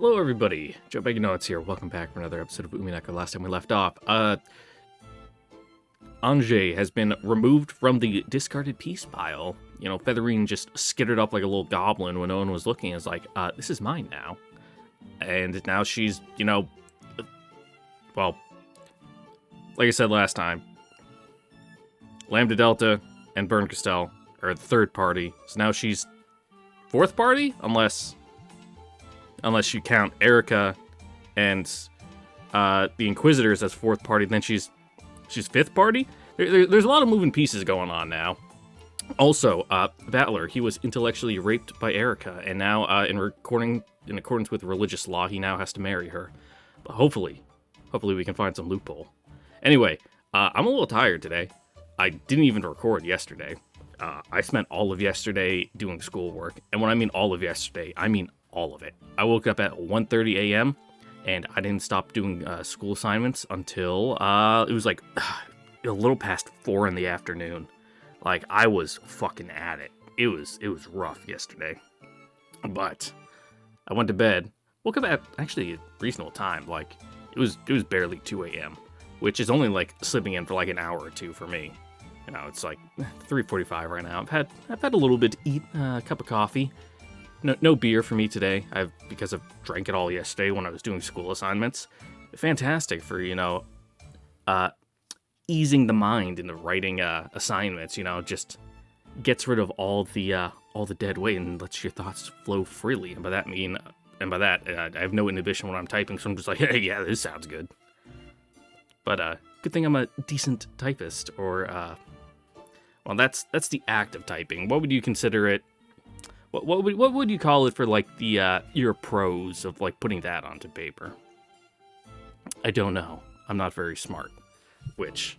Hello everybody, Joe Baganots here. Welcome back for another episode of Umineko. Last time we left off, Ange has been removed from the discarded piece pile. You know, Featherine just skittered up like a little goblin when no one was looking. It's like, this is mine now. And now she's, well, like I said last time, Lambda Delta and Burn Castell are the third party. So now she's fourth party? Unless you count Erica and the Inquisitors as fourth party, then she's fifth party? There's a lot of moving pieces going on now. Also, Battler, he was intellectually raped by Erica, and now in accordance with religious law, he now has to marry her. But hopefully we can find some loophole. Anyway, I'm a little tired today. I didn't even record yesterday. I spent all of yesterday doing schoolwork, and when I mean all of yesterday, I mean all of it. I woke up at 1:30 a.m. and I didn't stop doing school assignments until it was like a little past 4 in the afternoon. Like, I was fucking at it. It was rough yesterday. But I went to bed. Woke up at actually a reasonable time. Like, it was barely 2 a.m., which is only like sleeping in for like an hour or two for me. You know, it's like 3:45 right now. I've had a little bit to eat, a cup of coffee. No beer for me today, because I've drank it all yesterday when I was doing school assignments. Fantastic for, easing the mind into writing assignments, just gets rid of all the dead weight and lets your thoughts flow freely. And by that, I have no inhibition when I'm typing, so I'm just like, hey, yeah, this sounds good. But good thing I'm a decent typist, or, well, that's the act of typing. What would you consider it? What would you call it for, like, the your prose of, like, putting that onto paper? I don't know. I'm not very smart, which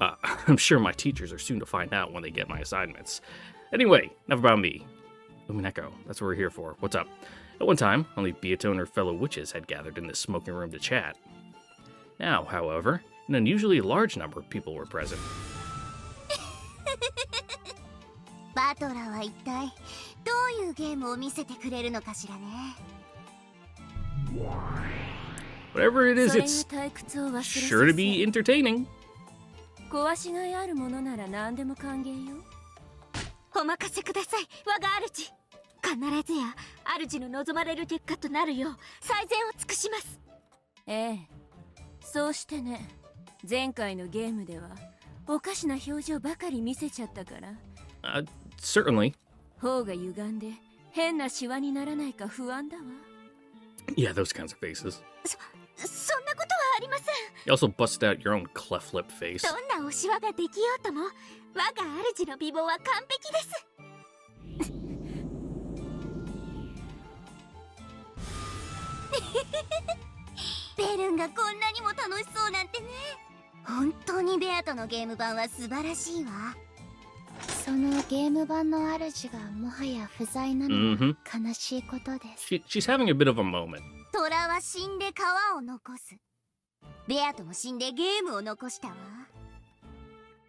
I'm sure my teachers are soon to find out when they get my assignments. Anyway, enough about me. Umineko, that's what we're here for. What's up? At one time, only Beato and her fellow witches had gathered in this smoking room to chat. Now, however, an unusually large number of people were present. バトラは一体どういうゲームを見せてくれるのかしらね。 Whatever it is, it's sure to be entertaining. 壊しがいあるものなら何でも歓迎よ。お任せください、我が主。必ずや主の望まれる結果となるよう最善を尽くします。ええ、そうしてね。前回のゲームではおかしな表情ばかり見せちゃったから。Certainly. 頬が歪んで変なシワにならないか不安だわ。Yeah, those kinds of faces. そんなことはありません。 You also busted out your own cleft lip face. どんなおシワができようとも、我が主の美貌は完璧です。ベルンがこんなにも楽しそうなんてね。本当にベアとのゲーム版は素晴らしいわ。そのゲーム版の主がもはや不在なのは悲しいことです。She's having a bit of a moment. トラは死んで皮を残す。ベアとも死んでゲームを残したわ。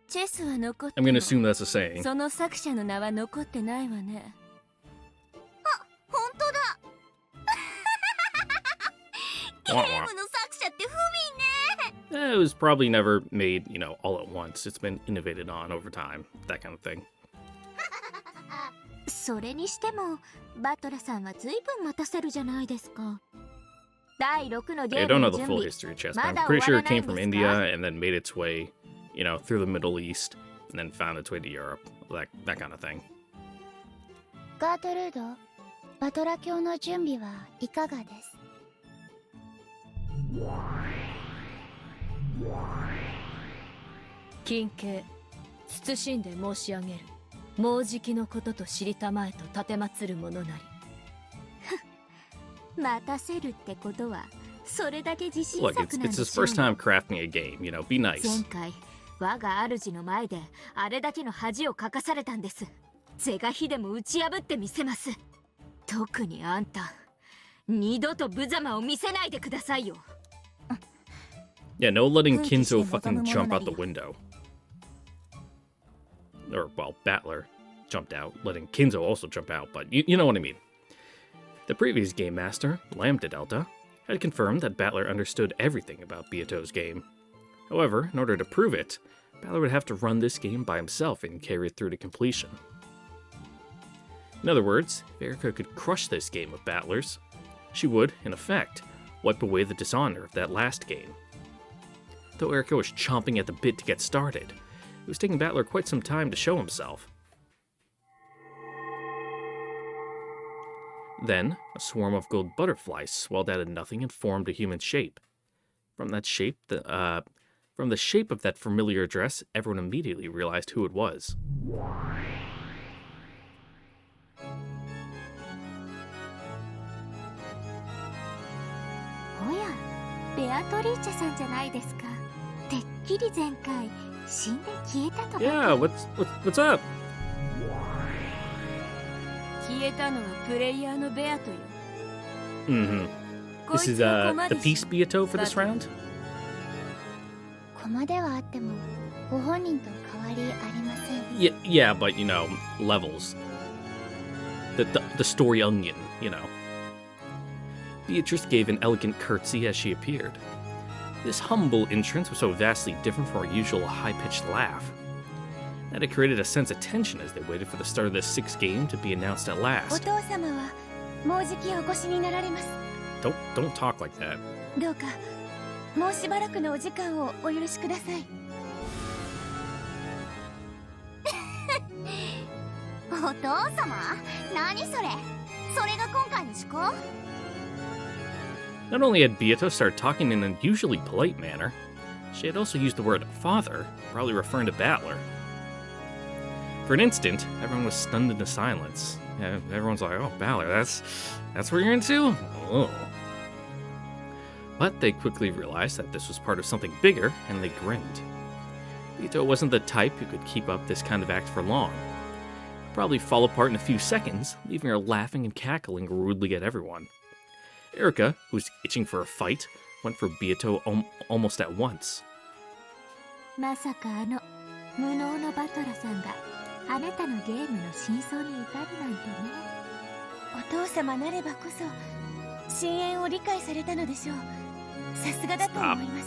チェスは残って I'm gonna assume that's a saying. その作者の名は残ってないわね。あ、本当だ。ゲームの作者って不憫ね。It was probably never made, all at once. It's been innovated on over time. That kind of thing. それにしても、バトラさんは随分待たせるじゃないですか。第6のゲ I ー don't ム know の the 準 full 備。 history of chess, but I'm pretty sure it came from India and then made its way, through the Middle East and then found its way to Europe. That kind of thing. ガートルード、バトラ教の準備はいかがです？近景、慎んで申し上げる。もうじきのことと知りたまえと奉るものなり。待たせるってことはそれだけ自信 Look, 作なん it's で his しょう first time crafting a game, be nice. 前回我が主の前であれだけの恥をかかされたんです。是が非でも打ち破ってみせます。特にあんた、二度と無様を見せないでくださいよ。 Yeah, no letting Kinzo fucking jump out the window. Or, well, Battler jumped out, letting Kinzo also jump out, but you know what I mean. The previous game master, Lambda Delta, had confirmed that Battler understood everything about Beato's game. However, in order to prove it, Battler would have to run this game by himself and carry it through to completion. In other words, if Erica could crush this game of Battler's, she would, in effect, wipe away the dishonor of that last game. Though Erica was chomping at the bit to get started, it was taking Battler quite some time to show himself. Then, a swarm of gold butterflies swelled out of nothing and formed a human shape. From the shape of that familiar dress, everyone immediately realized who it was. おや、ベアトリーチェさんじゃないですか。てっきり前回死んで消えたとばかり。 Yeah, what's up? 消えたのはプレイヤーのベアトよ。Mm-hmm. This is the peace Beato for this round? 駒ではあってもご本人と変わりありません。 Yeah, but you know, levels. The story onion, you know. Beatrice gave an elegant curtsy as she appeared. This humble entrance was so vastly different from our usual high-pitched laugh that it created a sense of tension as they waited for the start of the sixth game to be announced at お last. 父様はもうじきお越しになられます。 Don't talk like that. どうかもうしばらくのお時間をお許しください。お父様、何それ？それが今回の趣向？ Not only had Beato started talking in an unusually polite manner, she had also used the word father, probably referring to Battler. For an instant, everyone was stunned into silence. Yeah, everyone's like, oh, Battler, that's what you're into? Oh. But they quickly realized that this was part of something bigger, and they grinned. Beato wasn't the type who could keep up this kind of act for long. He'd probably fall apart in a few seconds, leaving her laughing and cackling rudely at everyone. Erica, who was itching for a fight, went for Beato almost at once. まさか無能のバトラさんがあなたのゲームの真相に至るなんてね。お父様なればこそ深淵を理解されたのでしょう。さすがだと思いま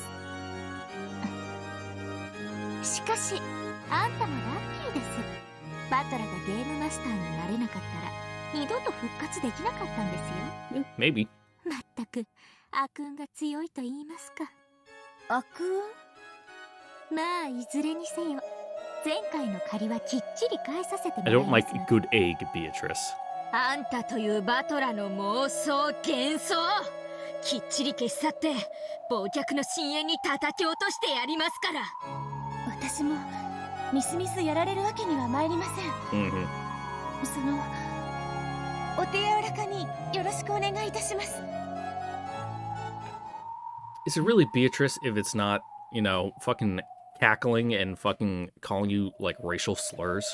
す。しかしあんたもラッキーです。バトラがゲームマスターになれなかったら二度と復活できなかったんですよ。 Maybe. まったく悪運が強いと言いますか。悪運？まあいずれにせよ前回の借りはきっちり返させても I らい don't ます like good egg, Beatrice. あんたというバトラの妄想幻想きっちり消し去って忘却の深淵に叩き落としてやりますから。私もみすみすやられるわけには参りません。 Mm-hmm. そのお手柔らかによろしくお願いいたします。 Is it really Beatrice if it's not, you know, fucking cackling and fucking calling you, like, racial slurs?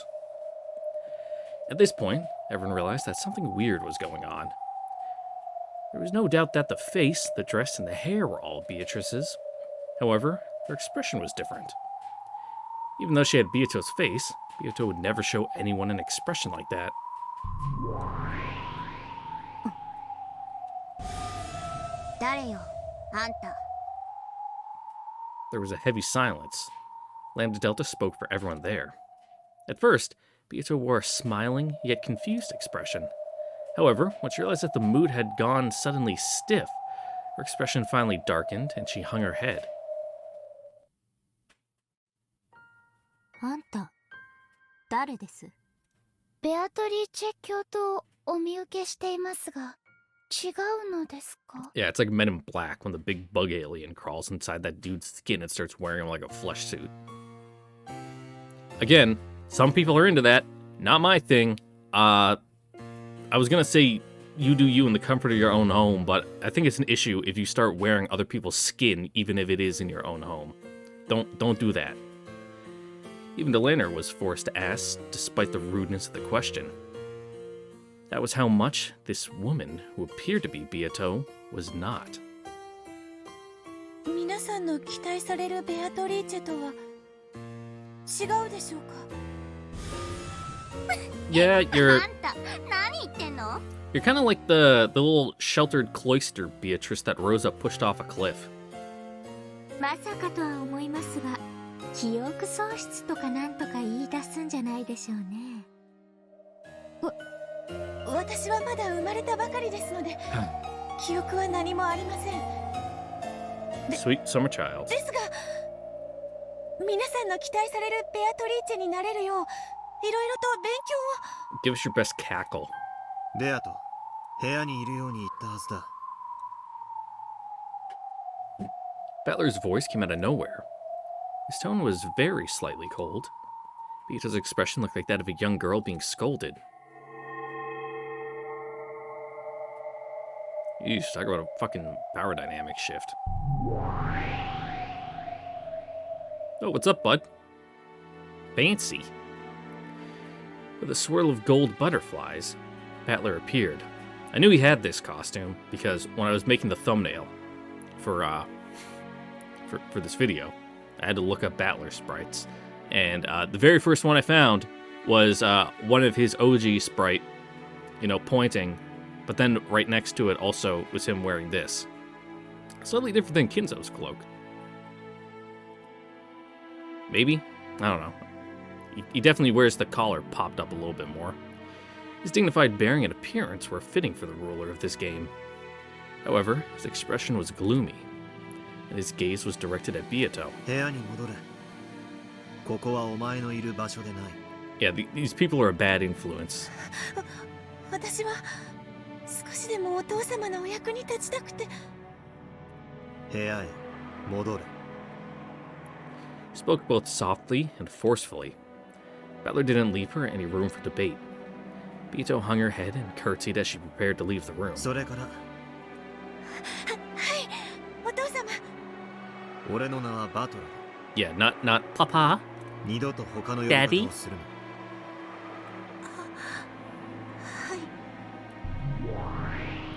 At this point, everyone realized that something weird was going on. There was no doubt that the face, the dress, and the hair were all Beatrice's. However, her expression was different. Even though she had Beato's face, Beato would never show anyone an expression like that. 誰よ、あんた。 There was a heavy silence. Lambda Delta spoke for everyone there. At first, Beato wore a smiling yet confused expression. However, when she realized that the mood had gone suddenly stiff, her expression finally darkened and she hung her head. あんた、誰です？ベアトリーチェ教とお見受けしていますが、違うのですか？ Yeah, it's like Men in Black when the big bug alien crawls inside that dude's skin and starts wearing him like a flesh suit. Again, some people are into that. Not my thing. I was gonna say you do you in the comfort of your own home, but I think it's an issue if you start wearing other people's skin, even if it is in your own home. Don't do that. Even Delanor was forced to ask, despite the rudeness of the question. That was how much this woman, who appeared to be Beato, was not. 皆さんの期待されるベアトリーチェとは違うでしょうか？ Yeah, you're... あんた、何言ってんの？ You're kind of like the little sheltered cloister Beatrice that Rosa pushed off a cliff. まさかとは思いますが、記憶喪失とかなんとか言い出すんじゃないでしょうね。私はまだ生まれたばかりですので、記憶は何もありません。Sweet summer child. ですが、皆さんの期待されるベアトリーチェになれるよう、いろいろと勉強を。Give us your best cackle. ベアと部屋にいるように言ったはずだ。Battler's voice came out of nowhere. His tone was very slightly cold. Beata's expression looked like that of a young girl being scolded. Yeesh, talk about a fucking power dynamic shift. Oh, what's up, bud? Fancy. With a swirl of gold butterflies, Battler appeared. I knew he had this costume because when I was making the thumbnail for this video, I had to look up Battler sprites, and the very first one I found was one of his OG sprite, pointing, but then right next to it also was him wearing this. Slightly different than Kinzo's cloak. Maybe? I don't know. He definitely wears the collar popped up a little bit more. His dignified bearing and appearance were fitting for the ruler of this game. However, his expression was gloomy, and his gaze was directed at Beato. Yeah, these people are a bad influence. He spoke both softly and forcefully. Battler didn't leave her any room for debate. Beato hung her head and curtsied as she prepared to leave the room. Yeah, not Papa. Daddy.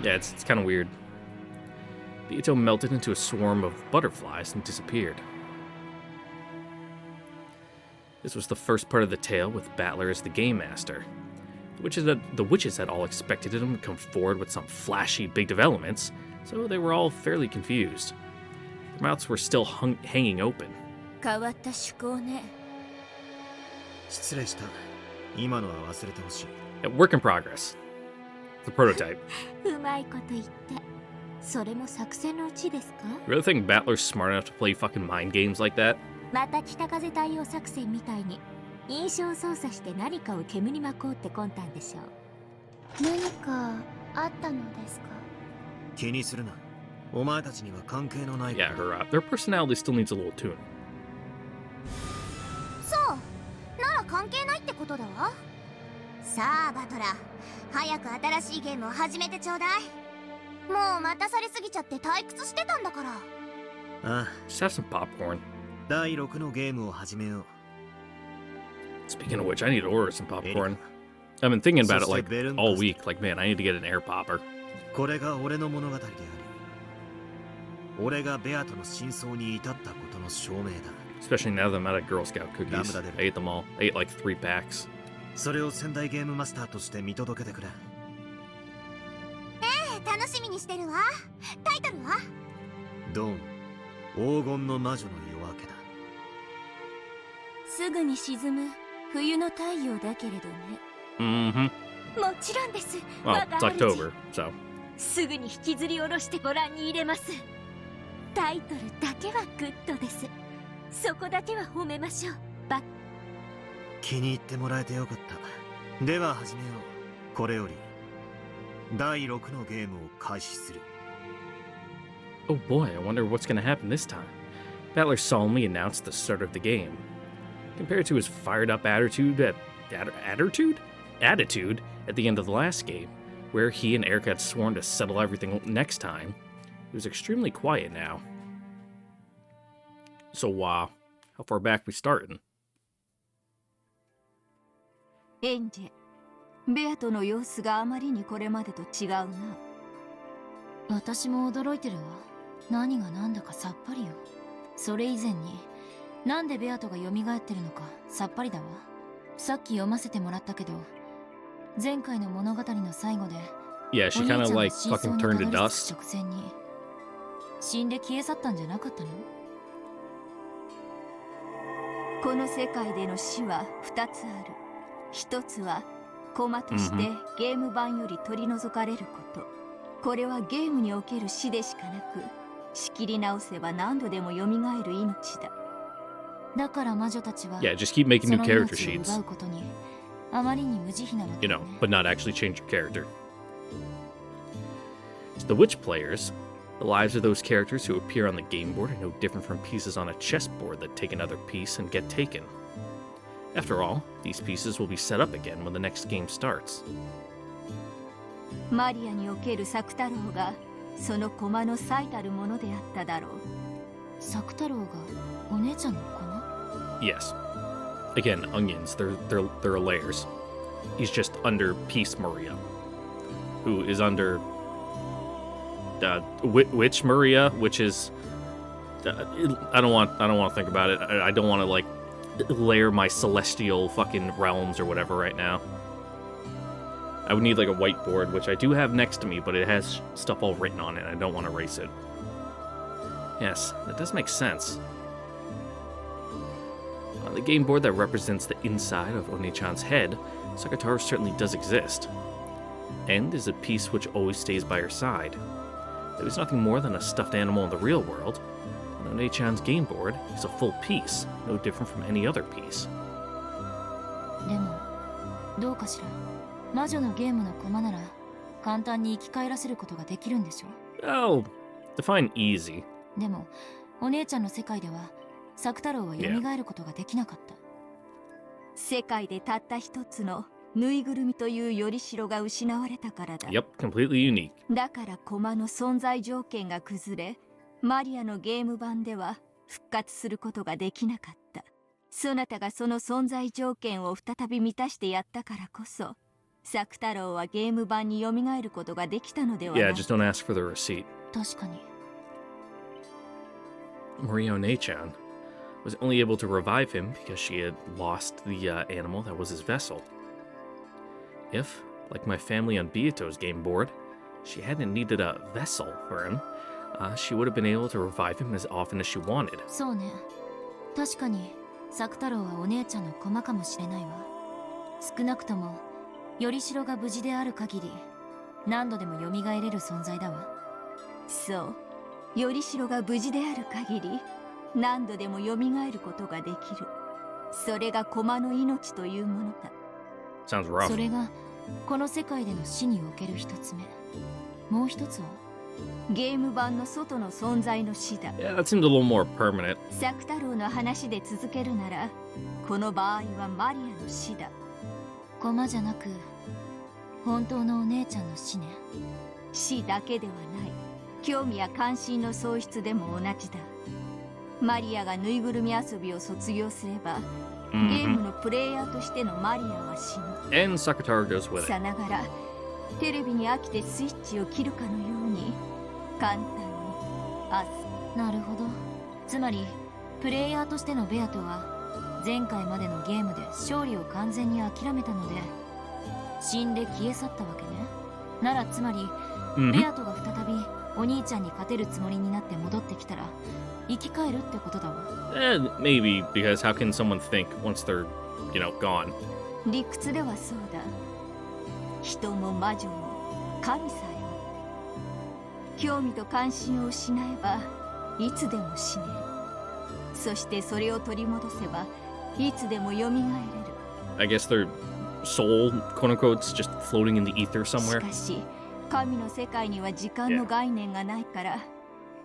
Yeah, it's kind of weird. Beato melted into a swarm of butterflies and disappeared. This was the first part of the tale with Battler as the game master. The witches had all expected him to come forward with some flashy big developments, so they were all fairly confused. Their mouths were still hanging open. A work in progress. The prototype. You really think Battler's smart enough to play fucking mind games like that? また北風対応作戦みたいに印象操作して何かを煙に巻こうって魂胆でしょう。何かあったのですか？気にするな。お前たちには関係のない。Yeah, their personality still needs a little tuning. そう、なら関係ないってことだわ。さあバトラー、早く新しいゲームを始めてちょうだい。もう待たされすぎちゃって退屈してたんだから。ああ。Just have some popcorn. 第6のゲームを始めよう。Speaking of which, I need to order some popcorn. I've been thinking about it like all week. Like, man, I need to get an air popper. これが俺の物語である。俺がベアとの真相に至ったことの証明だ。Especially now that I'm out of Girl Scout cookies. I ate them all. I ate like 3 packs. それを仙台ゲームマスターとして見届けてくれ。楽しみにしてるわ。タイトルは？ドン、黄金の魔女の夜明けだ。すぐに沈む冬の太陽だけれどね。もちろんです。Well, it's October, so. すぐに引きずり下ろしてご覧に入れます。タイトルだけはグッドです。そこだけは褒めましょう。気に入ってもらえてよかった。では始めよう。これより第6のゲームを開始する。Oh boy, I wonder what's going to happen this time. Battler solemnly announced the start of the game. Compared to his fired-up attitude at the end of the last game, where he and Eric had sworn to settle everything next time, he was extremely quiet now. So, how far back we starting? エンジェ、ベアとの様子があまりにこれまでと違うな。私も驚いてるわ。何が何だかさっぱりよ。それ以前になんでベアトが蘇ってるのかさっぱりだわ。さっき読ませてもらったけど、前回の物語の最後で Yeah, she kind of like fucking turned to dust. 直前に死んで消え去ったんじゃなかったの？この世界での死は2つある。1つは駒としてゲーム版より取り除かれること。これはゲームにおける死でしかなく、仕切り直せば何度でも蘇る命だ。だから魔女たちは Yeah, just keep making new その character 命を sheets. 奪うことにあまりに無慈悲なわけ You だ know, ね。 but not actually change your character. To the Witch players, the lives of those characters who appear on the game board are no different from pieces on a chessboard that take another piece and get taken. After all, these pieces will be set up again when the next game starts. マリアにおける作太郎がその駒の最たるものであっただろう。作太郎がお姉ちゃんの駒？ Yes. Again, onions, they're layers. He's just under Peace Maria, who is under Witch Maria, which is I don't want to think about it. I don't want to like layer my celestial fucking realms or whatever right now. I would need like a whiteboard, which I do have next to me, but it has stuff all written on it. I don't want to erase it. Yes, that does make sense. On the game board that represents the inside of Oni-chan's head, Sakataro certainly does exist. And is a piece which always stays by her side. There is nothing more than a stuffed animal in the real world, and Oni-chan's game board is a full piece, no different from any other piece. でもどうかしら。魔女のゲームの駒なら簡単に生き返らせることができるんでしょ？ Oh, define easy. でもお姉ちゃんの世界では作太郎は蘇ることができなかった。世界でたった一つのぬいぐるみというよりしろが失われたからだ。Yep, completely unique. だから駒の存在条件が崩れ、マリアのゲーム版では復活することができなかった。そなたがその存在条件を再び満たしてやったからこそ、作太郎はゲーム版に蘇ることができたのではない。 Yeah, just don't ask for the receipt. 確かに。Maria Onei-chan was only able to revive him because she had lost the animal that was his vessel. If, like my family on Biyato's game board, she hadn't needed a vessel for him, she would have been able to revive him as often as she wanted. そうね。確かに作太郎はお姉ちゃんの駒かもしれないわ。少なくともよりしろが無事である限り何度でも蘇れる存在だわ。そう、よりしろが無事である限り何度でも蘇ることができる。それが駒の命というものだ。Sounds rough. それがこの世界での死における一つ目。もう一つはゲーム版の外の存在の死だ。Yeah, that seemed a little more permanent. 作太郎の話で続けるなら、この場合はマリアの死だ。駒じゃなく本当のお姉ちゃんの死ね。死だけではない。興味や関心の喪失でも同じだ。マリアがぬいぐるみ遊びを卒業すれば、ゲームのプレイヤーとしてのマリアは死ぬ。And Sakataro goes with it. さながらテレビに飽きてスイッチを切るかのように簡単になるほど。つまりプレイヤーとしてのベアトは前回までのゲームで勝利を完全に諦めたので死んで消え去ったわけね。ならつまり、ベアトが再びお兄ちゃんに勝てるつもりになって戻ってきたら生き返るってことだわ。Maybe, because how can someone think once they're, gone? 理屈ではそうだ。人も魔女も神さえも興味と関心を失えばいつでも死ねる。そしてそれを取り戻せばいつでも蘇れる。 I guess their soul, quote unquote, is just floating in the ether し somewhere. かし神の世界には時間の概念がないから、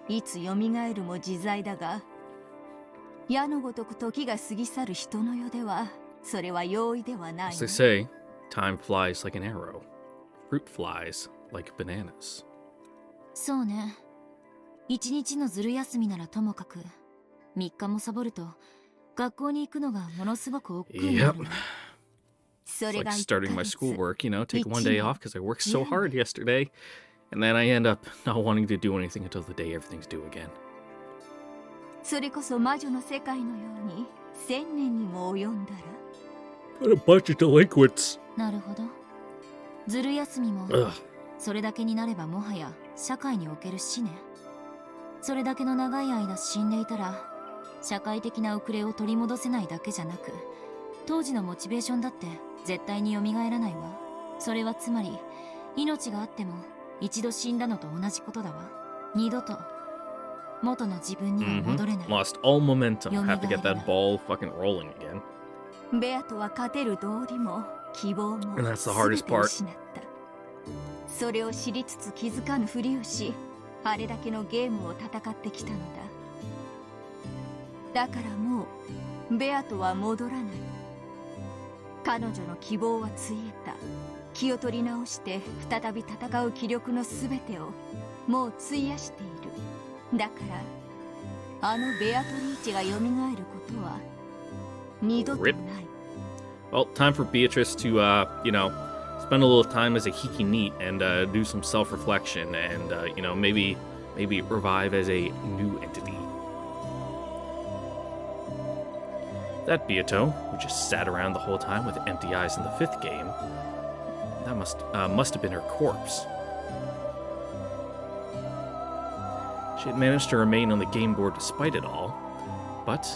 いつ蘇るも自在だが、矢のごとく時が過ぎ去る人の世ではそれは容易ではない。 As they say, time flies like an arrow. Fruit flies like bananas. そうね。一日のずる休みならともかく3日もサボると学校に行くのがものすごく億劫になる。 Yep. そ It's れ like が starting my 1ヶ月 schoolwork, take one day off because I worked so hard yesterday, and then I end up not wanting to do anything until the day everything's due again. それこそ魔女の世界のように1000年にも及んだら。 What a bunch of delinquents. なるほど。ずる休みも Ugh. それだけになればもはや社会における死ね。それだけの長い間死んでいたら社会的な遅れを取り戻せないだけじゃなく、当時のモチベーションだって絶対に蘇らないわ。それはつまり命があっても一度死んだのと同じことだわ。二度と元の自分には戻れない。Lost all momentum. Have to get that ball fucking rolling again. ベアとは勝てる道理も希望も And that's the 全 hardest て part. 失った。それを知りつつ気づかぬふりをし、あれだけのゲームを戦ってきたのだ。だからもうベアとは戻らない。彼女の希望はついえた。気を取り直して再び戦う気力のすべてをもう費やしている。だからあのベアトリーチが蘇ることは二度とない。Well, time for Beatrice to, spend a little time as a Hiki Neat and do some self-reflection and, maybe revive as a new entity. That Beato, who just sat around the whole time with empty eyes in the fifth game, that must have been her corpse. She had managed to remain on the game board despite it all, but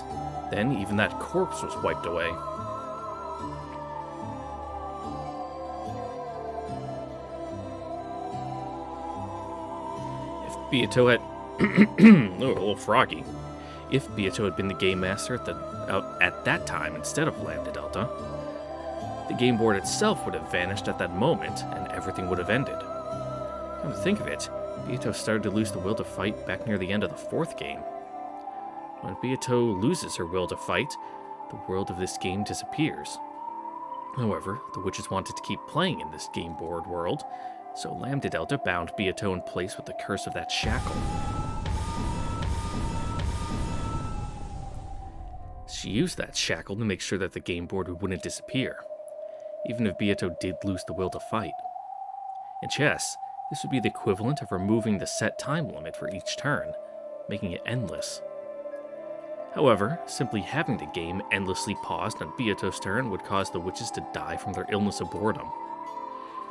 then even that corpse was wiped away. If Beato had... oh, a little froggy. If Beato had been the game master at that time instead of Lambda Delta, the game board itself would have vanished at that moment and everything would have ended. Come to think of it, Beato started to lose the will to fight back near the end of the fourth game. When Beato loses her will to fight, the world of this game disappears. However, the witches wanted to keep playing in this game board world, so Lambda Delta bound Beato in place with the curse of that shackle. She used that shackle to make sure that the game board wouldn't disappear, even if Beato did lose the will to fight. In chess, this would be the equivalent of removing the set time limit for each turn, making it endless. However, simply having the game endlessly paused on Beato's turn would cause the witches to die from their illness of boredom.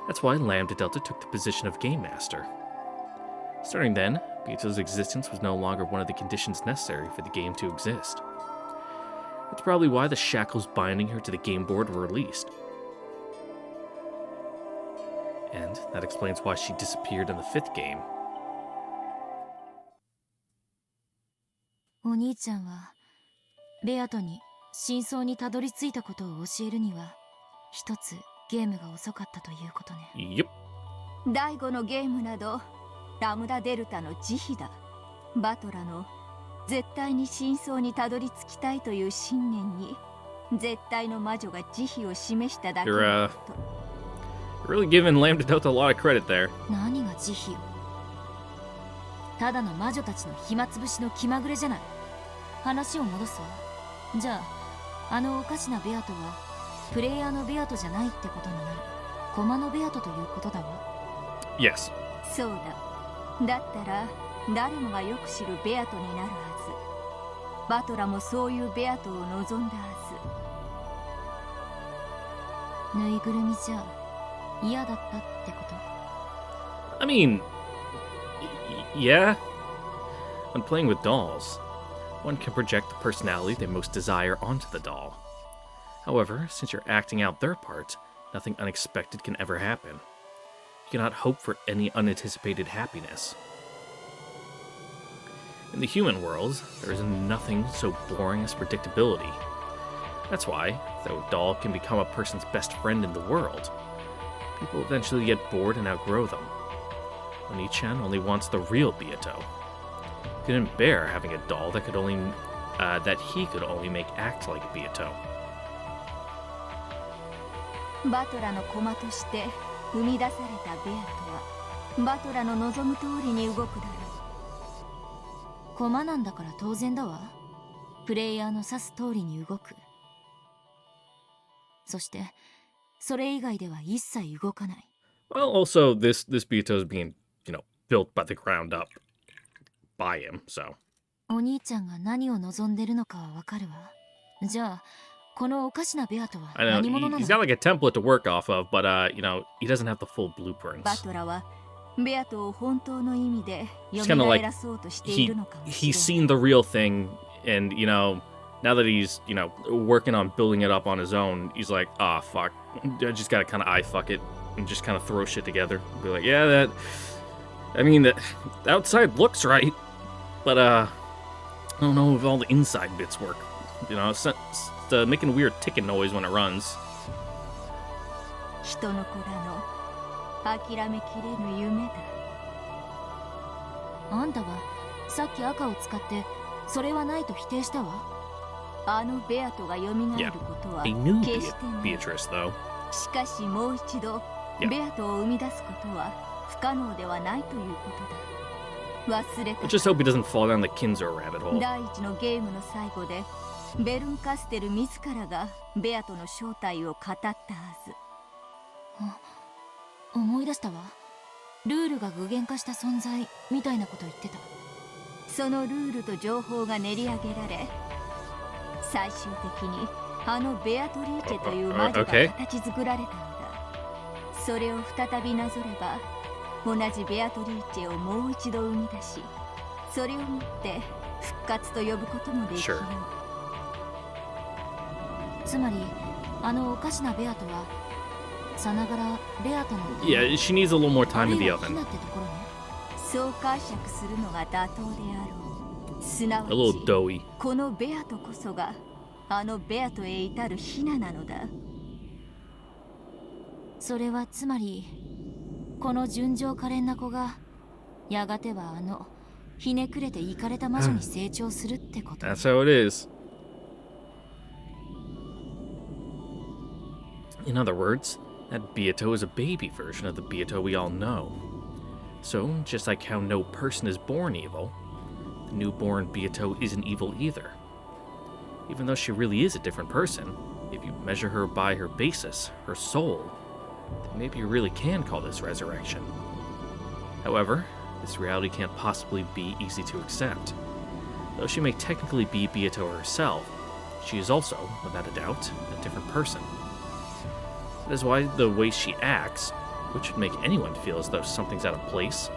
That's why Lambda Delta took the position of Game Master. Starting then, Beato's existence was no longer one of the conditions necessary for the game to exist. That's probably why the shackles binding her to the game board were released. And that explains why she disappeared in the fifth game. お兄ちゃんはベアトに真相にたどり着いたことを教えるには一つゲームが遅かったということね。Yep. 第5のゲームなどラムダデルタの慈悲だ。バトラの絶対に真相にたどり着きたいという信念に絶対の魔女が慈悲を示しただけのこと。You're really giving Lambda Delta a lot of credit there. 何が慈悲よ。ただの魔女たちの暇つぶしの気まぐれじゃない。話を戻すわ。じゃあ、あのおかしなベアトはプレイヤーのベアトじゃないってことになる。駒のベアトということだわ。Yes. そうだ。だったら誰もがよく知るベアトになるはず。バトラもそういうベアトを望んだはず。ぬいぐるみじゃ嫌だったってこと？ I mean, yeah. When playing with dolls, one can project the personality they most desire onto the doll. However, since you're acting out their part, nothing unexpected can ever happen. You cannot hope for any unanticipated happiness. In the human world, there is nothing so boring as predictability. That's why, though a doll can become a person's best friend in the world, people eventually get bored and outgrow them. Oni-chan only wants the real Beato. He couldn't bear having a doll that he could only make act like Beato. バトラの駒として生み出されたベアトはバトラの望む通りに動くだろう。駒なんだから当然だわ。プレイヤーの指す通りに動く。そしてそれ以外では一切動かない。Well, also, this Beato is being, built by the ground up by him, so. お兄ちゃんが何を望んでるのかはわかるわ。じゃあ、このおかしなベアトは I know, 何者なの？ he's got like a template to work off of, but, he doesn't have the full blueprint. バトラはベアトを本当の意味で It's 蘇 kind of like らそうとしているのかもし he's れない。 seen the real thing, and now that he's working on building it up on his own, he's like, ah, fuck, I just gotta kind of eye fuck it and just kind of throw shit together. Be like, yeah, the outside looks right, but I don't know if all the inside bits work. It's making a weird ticking noise when it runs. 人の子らの諦めきれぬ夢だ。あんたはさっき赤を使ってそれはないと否定したわ。あのベアトが蘇ることは He knew 決してない。 Beatrice, though. しかしもう一度 Yeah. ベアトを生み出すことは不可能ではないということだ。忘れた I just hope he doesn't fall down the Kinzo rabbit hole. 第一のゲームの最後でベルンカステル自らがベアトの正体を語ったはず。思い出したわ。ルールが具現化した存在みたいなこと言ってた。そのルールと情報が練り上げられ、最終的にあのベアトリーチェという魔女が Okay. 形作られたのだ。それを再びなぞれば同じベアトリーチェをもう一度生み出し、それをもって復活と呼ぶこともできる。 Sure. つまりあのおかしなベアトはさながらベアトの Yeah, she needs a little more time in the あるいはヒ oven. ナってところね。そう解釈するのが妥当であろう。すなわ A little ち doughy. このベアトこそがあのベアトへ至るヒナなのだ。それはつまりこの純情可憐な子がやがてはあのひねくれてイカれた魔女に成長するってこと。 That's how it is. In other words, that Beato is a baby version of the Beato we all know. So, just like how no person is born evil, the newborn Beato isn't evil either. Even though she really is a different person, if you measure her by her basis, her soul, then maybe you really can call this resurrection. However, this reality can't possibly be easy to accept. Though she may technically be Beato herself, she is also, without a doubt, a different person. That is why the way she acts, which would make anyone feel as though something's out of place.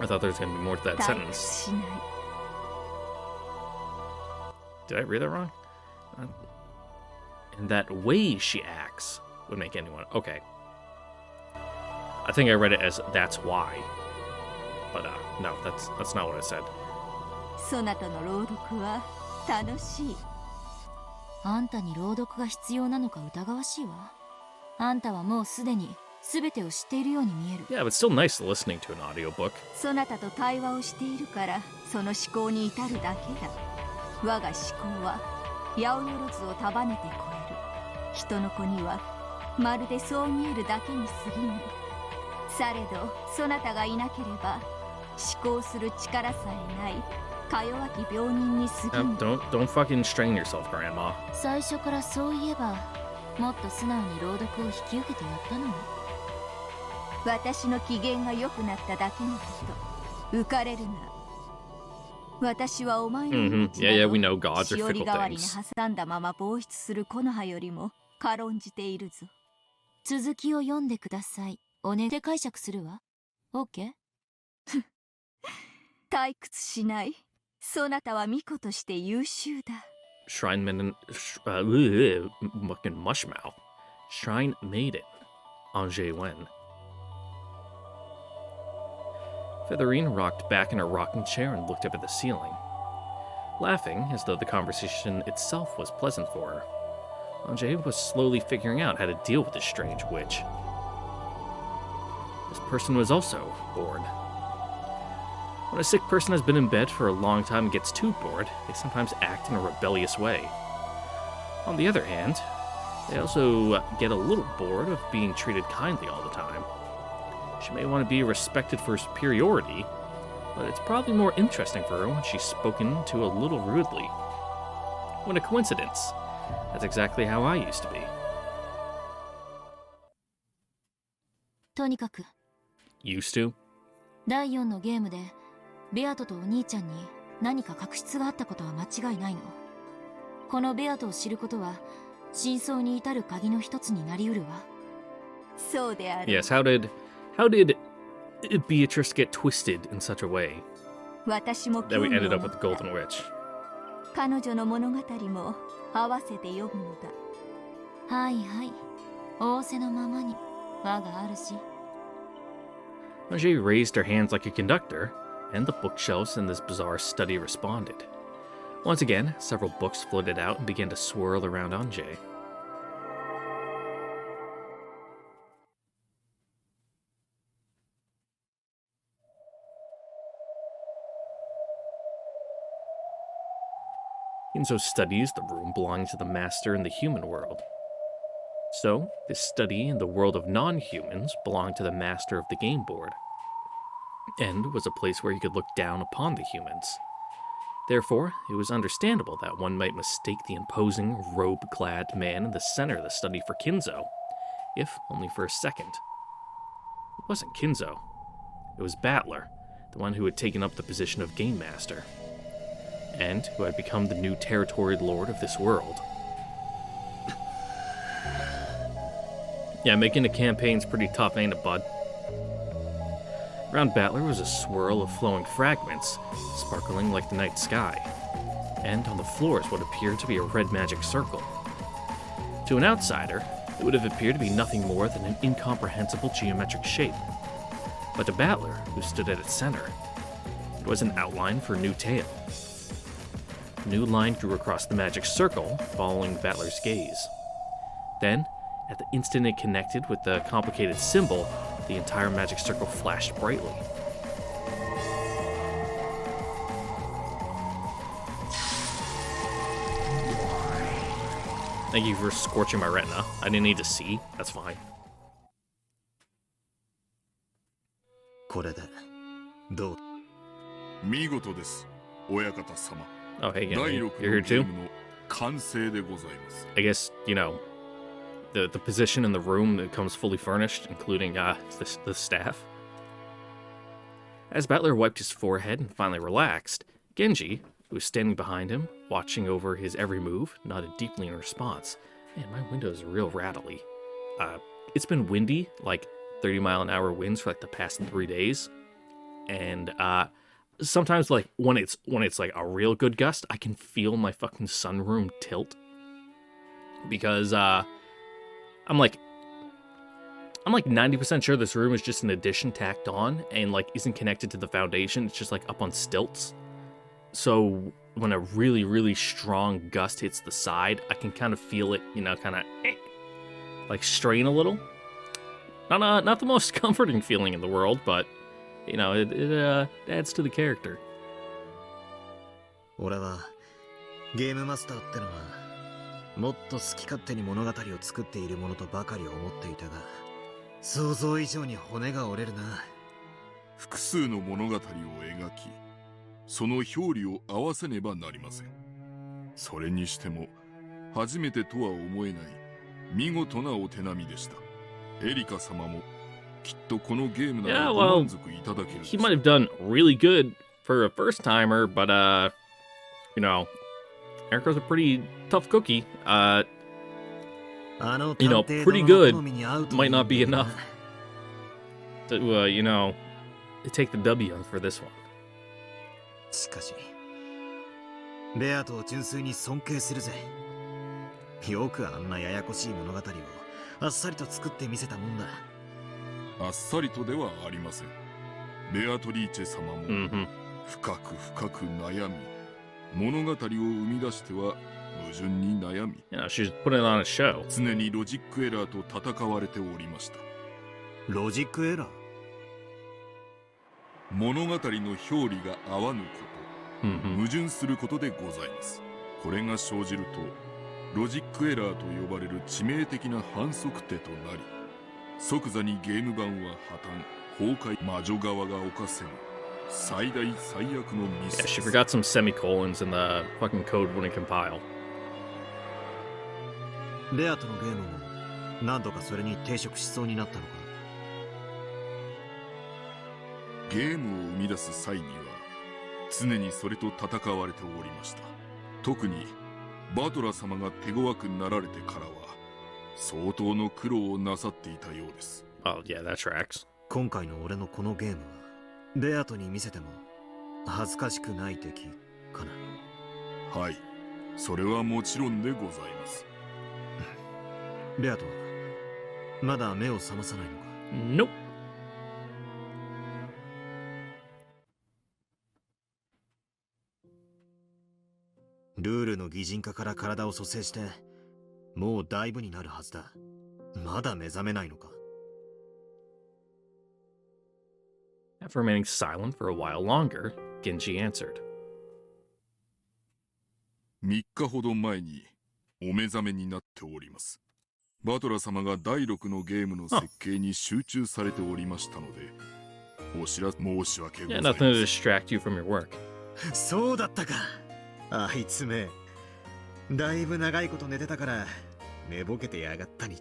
I thought there was going to be more to that 退屈 sentence. しない。 Did I read that wrong? And that way she acts would make anyone... Okay. I think I read it as that's why. But no, that's not what I said. そなたの朗読は楽しい。あんたに朗読が必要なのか疑わしいわ。あんたはもうすでに全てを知っているように見える。 Yeah, but still nice listening to an audiobook. そなたと対話をしているからその思考に至るだけだ。我が思考は八百万を束ねて超える。人の子にはまるでそう見えるだけに過ぎない。されどそなたがいなければ思考する力さえないか弱き病人に過ぎぬ。 Don't fucking strain yourself, Grandma. 最初からそういえばもっと素直に朗読を引き受けてやったのに。私の機嫌が良くなっただけのこと。浮かれるな。私はお前の命 Yeah, yeah, な we ど know gods are しおり fickle 代わりに things. 挟んだまま放出する木の葉よりも軽んじているぞ。続きを読んでください。おねで解釈するわ。OK？ 退屈しない。そなたは巫女として優秀だ。 Shrine Maiden... fucking mushmouth. Shrine Maiden. Angers Wen. Featherine rocked back in her rocking chair and looked up at the ceiling, laughing as though the conversation itself was pleasant for her. Angers was slowly figuring out how to deal with this strange witch. This person was also bored. When a sick person has been in bed for a long time and gets too bored, they sometimes act in a rebellious way. On the other hand, they also get a little bored of being treated kindly all the time. She may want to be respected for superiority, but it's probably more interesting for her when she's spoken to a little rudely. What a coincidence. That's exactly how I used to be. とにかく Used to? 第4のゲームでベアトとお兄ちゃんに何か確執があったことは間違いないの。このベアトを知ることは真相に至る鍵の一つになりうるわ。そうである。Yes, how How did Beatrice get twisted in such a way 私も that 興 we 味を ended 持 up っ with the た Golden Witch? 彼女の物語も合わせて読むのだ。はいはい。仰せのままに我が主。Anjay raised her hands like a conductor, and the bookshelves in this bizarre study responded. Once again, several books floated out and began to swirl around Anjay. Kinzo studies the room belonging to the master in the human world. So, this study in the world of non-humans belonged to the master of the game board, and was a place where he could look down upon the humans. Therefore, it was understandable that one might mistake the imposing, robe-clad man in the center of the study for Kinzo, if only for a second. It wasn't Kinzo. It was Battler, the one who had taken up the position of Game Master, and who had become the new territory lord of this world. Yeah, making a campaign's pretty tough, ain't it, bud? Around Battler was a swirl of flowing fragments, sparkling like the night sky, and on the floor is what appeared to be a red magic circle. To an outsider, it would have appeared to be nothing more than an incomprehensible geometric shape. But to Battler, who stood at its center, it was an outline for a new tale. A new line grew across the magic circle, following Battler's gaze. Then, at the instant it connected with the complicated symbol, the entire magic circle flashed brightly. Thank you for scorching my retina. I didn't need to see. That's fine. これでどう？見事です、親方様。 Oh, hey, 第 Genji. 6 You're の here ゲ too? ームの完成でございます。 I guess, you know, the position in the room that comes fully furnished, including the staff. As Battler wiped his forehead and finally relaxed, Genji, who was standing behind him, watching over his every move, nodded deeply in response. Man, my window's real rattly. It's been windy, like 30-mile-an-hour winds for like the past 3 days, and sometimes like when it's like a real good gust, I can feel my fucking sunroom tilt because I'm like 90% sure this room is just an addition tacked on and like isn't connected to the foundation. It's just like up on stilts. So when a really, really strong gust hits the side, I can kind of feel it, you know, kind of like strain a little. Not the most comforting feeling in the world, but you know, it adds to the character. 俺はゲームマスターってのはもっと好き勝手に物語を作っているものとばかり思っていたが、想像以上に骨が折れるな。複数の物語を描き、その表裏を合わせねばなりません。それにしても初めてとは思えない見事なお手並みでした。エリカ様もきっとこのゲームならご満足いただける。 He might have done really good for a first timer, but you know, Erika's a pretty tough cookie. You know, pretty good might not be enough to you know, to take the W for this one. しかしベアトを純粋に尊敬するぜ。よくあんなややこしい物語をあっさりと作ってみせたもんだ。あっさりとではありません。ベアトリーチェ様も深く深く悩み、物語を生み出しては矛盾に悩み、 You know, she's putting on a show. 常にロジックエラーと戦われておりました。ロジックエラー？物語の表裏が合わぬこと、矛盾することでございます。これが生じるとロジックエラーと呼ばれる致命的な反則手となり、即座にゲーム版は破綻、崩壊、魔女側が犯せる最大最悪のミス。 Yeah, she forgot some semicolons and the fucking code wouldn't compile. ベアトのゲームも何度かそれに抵触しそうになったのか？ゲームを生み出す際には常にそれと戦われておりました。特にバトラ様が手強くなられてからは相当の苦労をなさっていたようです。 Oh, yeah, that tracks. 今回の俺のこのゲームはベアトに見せても恥ずかしくない敵かな。はい、それはもちろんでございます。ベアトはまだ目を覚まさないのか？ Nope. ルールの擬人化から体を蘇生してもうだいぶになるはずだ。まだ目覚めないのか？ After remaining silent for a while longer, Genji answered. 3日ほど前にお目覚めになっております。バトラ様が第6のゲームの設計に集中されておりましたので、お知らせ申し訳ござ Yeah, いま nothing せ to ん。 distract you from your work. そうだったか。あいつめだいぶ長いこと寝てたから寝ぼけてやがったに違い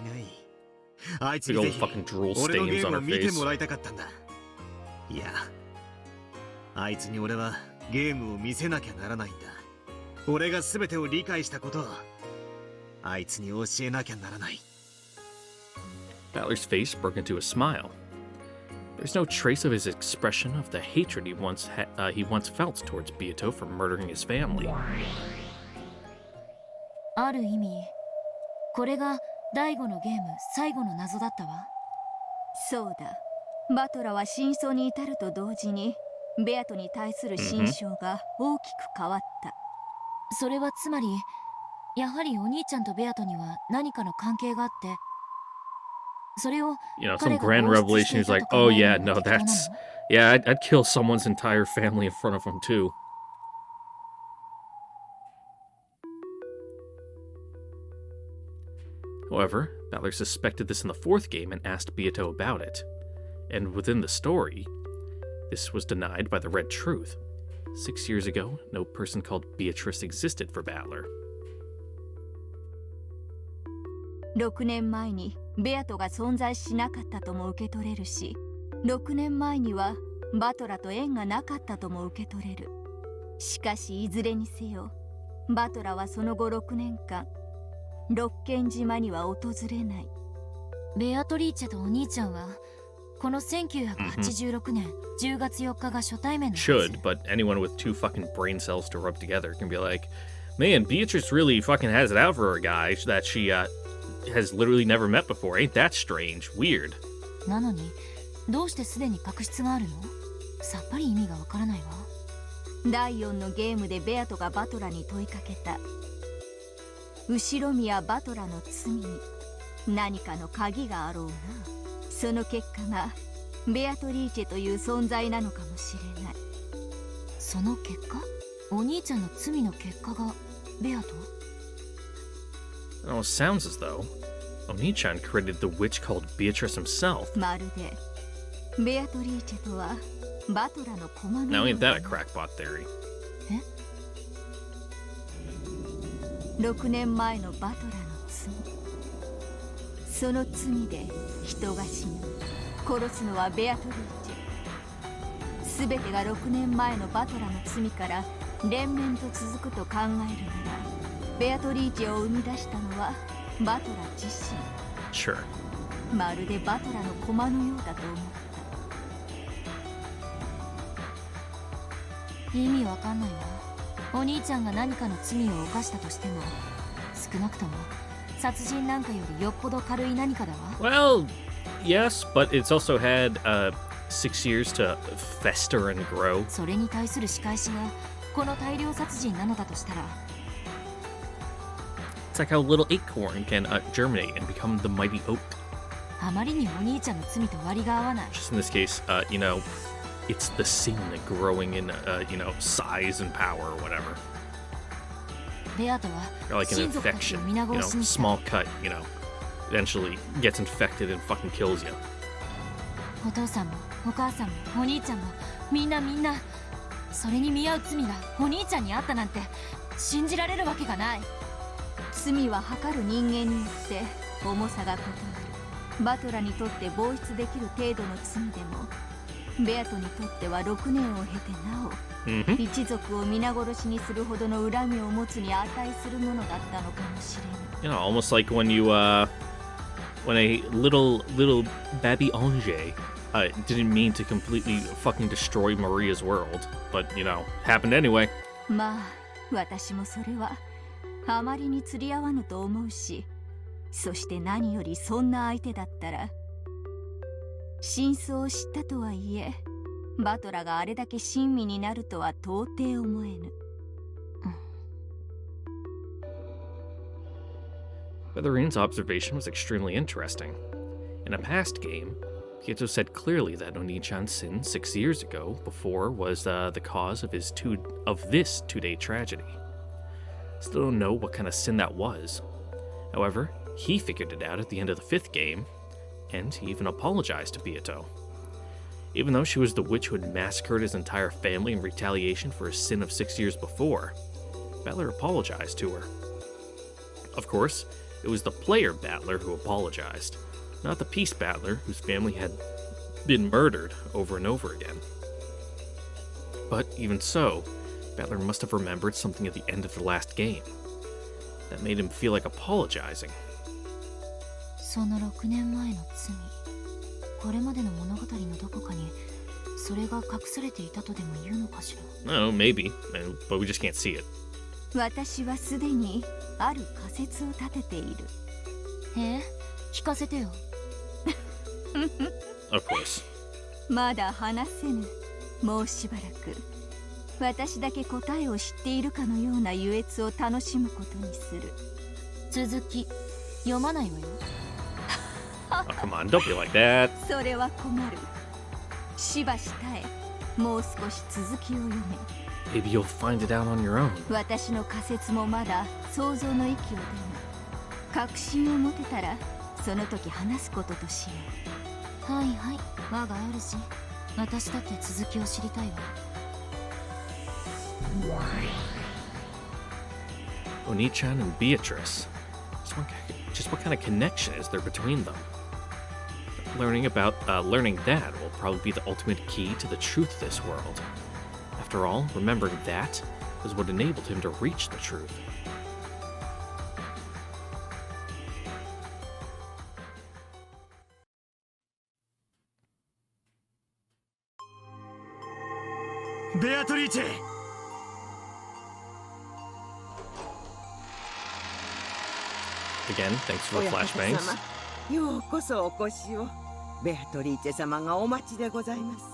ない。あいつにぜ Big old ひ fucking drool 俺のゲ stains ーム on を her 見て face. もらいたかったんだ。いや、あいつに俺はゲームを見せなきゃならないんだ。俺が全てを理解したことをあいつに教えなきゃならない。 Balor's face broke into a smile. There's no trace of his expression of the hatred he once felt towards Beato for murdering his family. ある意味、これが第5のゲーム最後の謎だったわ。そうだ。バトラは真相に至ると同時にベアトに対する心象が大きく変わった。それはつまり、やはりお兄ちゃんとベアトには何かの関係があって、それを You know, some grand revelation. He's like, oh yeah, no, that's... Yeah, I'd kill someone's entire family in front of him too. However, Balor suspected this in the fourth game and asked Beato about it. And within the story, this was denied by the Red Truth. 6 years ago, no person called Beatrice existed for Balor. 6年前にベアトが存在しなかったとも受け取れるし、6年前にはバトラと縁がなかったとも受け取れる。しかしいずれにせよ、バトラはその後6年間六軒島には訪れない。ベアトリーチェとお兄ちゃんはこの1986年10月4日が初対面のはず。 Should, but anyone with two fucking brain cells to rub together can be like, man, Beatrice really fucking has it out for a guy that she has literally never met before. Ain't that strange? Weird. なのにどうしてすでに確執があるの？さっぱり意味がわからないわ。第4のゲームでベアトがバトラに問いかけた。後ろ宮バトラの罪に何かの鍵があろうな。その結果がベアトリーチェという存在なのかもしれない。その結果？お兄ちゃんの罪の結果がベアト？ It almost sounds as though Oni-chan created the witch called Beatrice himself. まるでベアトリーチェとはバトラの駒の Now よ ain't う that だ a crackpot theory? 6年前のバトラの罪、その罪で人が死ぬ。殺すのはベアトリーチェ。全てが6年前のバトラの罪から連綿と続くと考えるなら、ベアトリーチェを生み出したのはバトラ自身。 Sure. まるでバトラの駒のようだと思った。意味わかんないわ。お兄ちゃんが何かの罪を犯したとしても、少なくとも殺人なんかよりよっぽど軽い何かだわ。 Well, yes, but it's also had 6 years to fester and grow. それに対する仕返しがこの大量殺人なのだとしたら、 It's like how a little acorn can germinate and become the mighty oak. あまりにお兄ちゃんの罪と割りが合わない。 Just in this case, you know, it's the sin growing in, you know, size and power or whatever. ベアトは Or like an 親族たち infection, を皆 you know, 殺しにした。 small cut, you know, eventually gets infected and fucking kills you. お父さんもお母さんもお兄ちゃんもみんなそれに見合う罪がお兄ちゃんにあったなんて信じられるわけがない。罪は測る人間によって重さが異なる。バトラにとって防止できる程度の罪でも、ベアトにとっては6年を経てなお、Mm-hmm. 一族を皆殺しにするほどの恨みを持つに値するものだったのかもしれない。 You know, almost like when you when a little Baby Ange didn't mean to completely fucking destroy Maria's world, but you know, happened anyway. まあ私もそれはあまりに釣り合わぬと思うし、そして何よりそんな相手だったら真相を知ったとはいえバトラがあれだけ親身になるとは到底思えぬ。Featherine's observation was extremely interesting. In a past game, Pieto said clearly that Oni-chan's sin 6 years ago before was the cause of this two-day tragedy. Still don't know what kind of sin that was. However, he figured it out at the end of the 5th game, and he even apologized to Pieto. Even though she was the witch who had massacred his entire family in retaliation for his sin of 6 years before, Battler apologized to her. Of course, it was the player Battler who apologized, not the peace Battler whose family had been murdered over and over again. But even so, Battler must have remembered something at the end of the last game. That made him feel like apologizing. その6年前の罪、これまでの物語のどこかにそれが隠されていたとでも言うのかしら。 I don't know, maybe, but we just can't see it. 私はすでにある仮説を立てている。聞かせてよ。Of course. まだ話せぬ。もうしばらく私だけ答えを知っているかのような優越を楽しむことにする。続き読まないわよ。Oh, come on, don't be like that. それは困る。しばし耐え、もう少し続きを読め。Maybe you'll find it out on your own. 私の仮説もまだ想像の域を出ぬ。確信を持てたらその時話すこととしよう。はいはい、我が主。私だって続きを知りたいわ。Oni-chan and Beatrice. Just what kind of connection is there between them? Learning that will probably be the ultimate key to the truth of this world. After all, remembering that is what enabled him to reach the truth. Beatrice! Again, thanks for the flashbangs. ようこそお越しを。ベアトリーチェ様がお待ちでございます。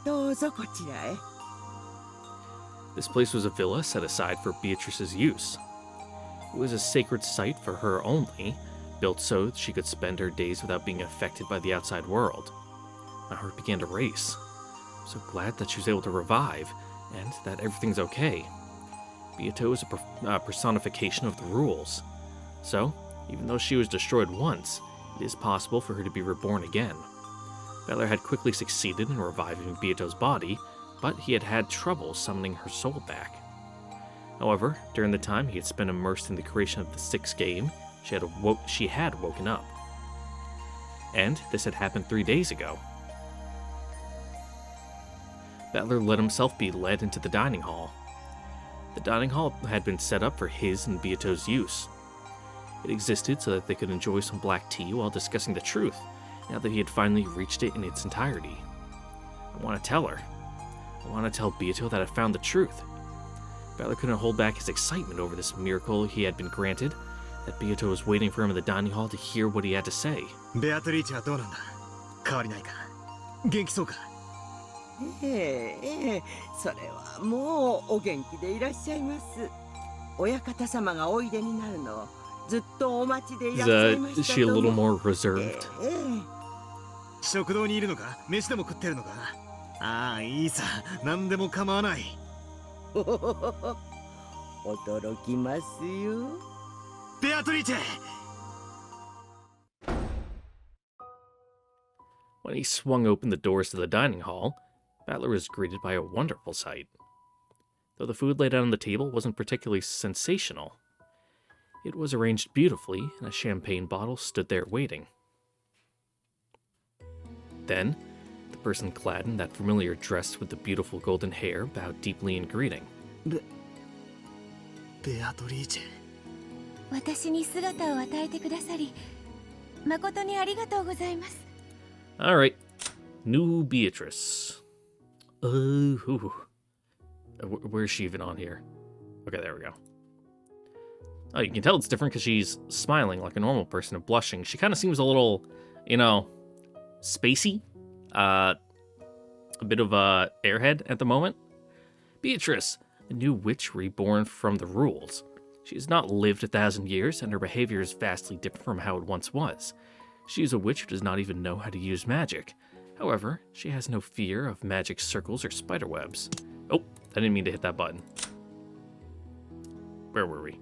どうぞこちらへ。This place was a villa set aside for Beatrice's use. It was a sacred site for her only, built so that she could spend her days without being affected by the outside world. My heart began to race. I'm so glad that she was able to revive, and that everything's okay. Beato is a personification of the rules. So, even though she was destroyed once, it is possible for her to be reborn again. Battler had quickly succeeded in reviving Beato's body, but he had had trouble summoning her soul back. However, during the time he had spent immersed in the creation of the 6th game, she had woken up. And this had happened 3 days ago. Battler let himself be led into the dining hall. The dining hall had been set up for his and Beato's use. It existed so that they could enjoy some black tea while discussing the truth, now that he had finally reached it in its entirety. I want to tell her. I want to tell Beato that I found the truth. Battler couldn't hold back his excitement over this miracle he had been granted, that Beato was waiting for him in the dining hall to hear what he had to say. Beatrice はどうなんだ？変わりないか？元気そうか？ええ、それはもうお元気でいらっしゃいます。親方様がおいでになるのをずっとお待ちでいらっしゃいましたと。Is she a little more reserved? 食堂にいるのか？飯でも食ってるのか？ああ、いいさ。何でも構わない。驚きますよ。ベアトリーチェ! When he swung open the doors to the dining hall, Battler was greeted by a wonderful sight. Though the food laid out on the table wasn't particularly sensational, it was arranged beautifully, and a champagne bottle stood there waiting. Then, the person clad in that familiar dress with the beautiful golden hair bowed deeply in greeting. ベアトリーチェ。私に姿を与えてくださり誠にありがとうございます。 Alright. New Beatrice. Where's she even on here? Okay, there we go. Oh, you can tell it's different because she's smiling like a normal person and blushing. She kind of seems a little, spacey. A bit of a airhead at the moment. Beatrice, a new witch reborn from the rules. She has not lived 1,000 years, and her behavior is vastly different from how it once was. She is a witch who does not even know how to use magic. However, she has no fear of magic circles or spiderwebs. Oh, I didn't mean to hit that button. Where were we?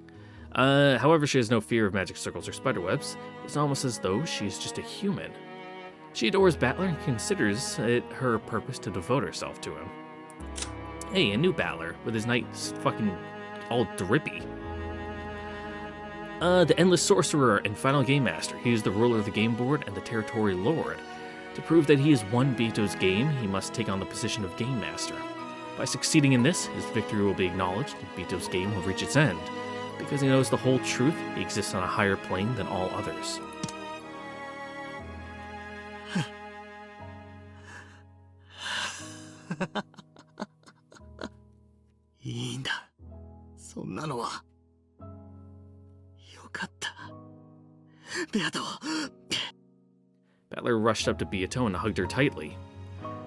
However, she has no fear of magic circles or spiderwebs. It's almost as though she is just a human. She adores Battler and considers it her purpose to devote herself to him. Hey, a new Battler, with his knights fucking all drippy. The Endless Sorcerer and Final Game Master. He is the ruler of the game board and the territory lord. To prove that he has won Beato's game, he must take on the position of Game Master. By succeeding in this, his victory will be acknowledged and Beato's game will reach its end. Because he knows the whole truth, he exists on a higher plane than all others. いいんだ。そんなのは。よかった。ベアト。Battler rushed up to Beato and hugged her tightly,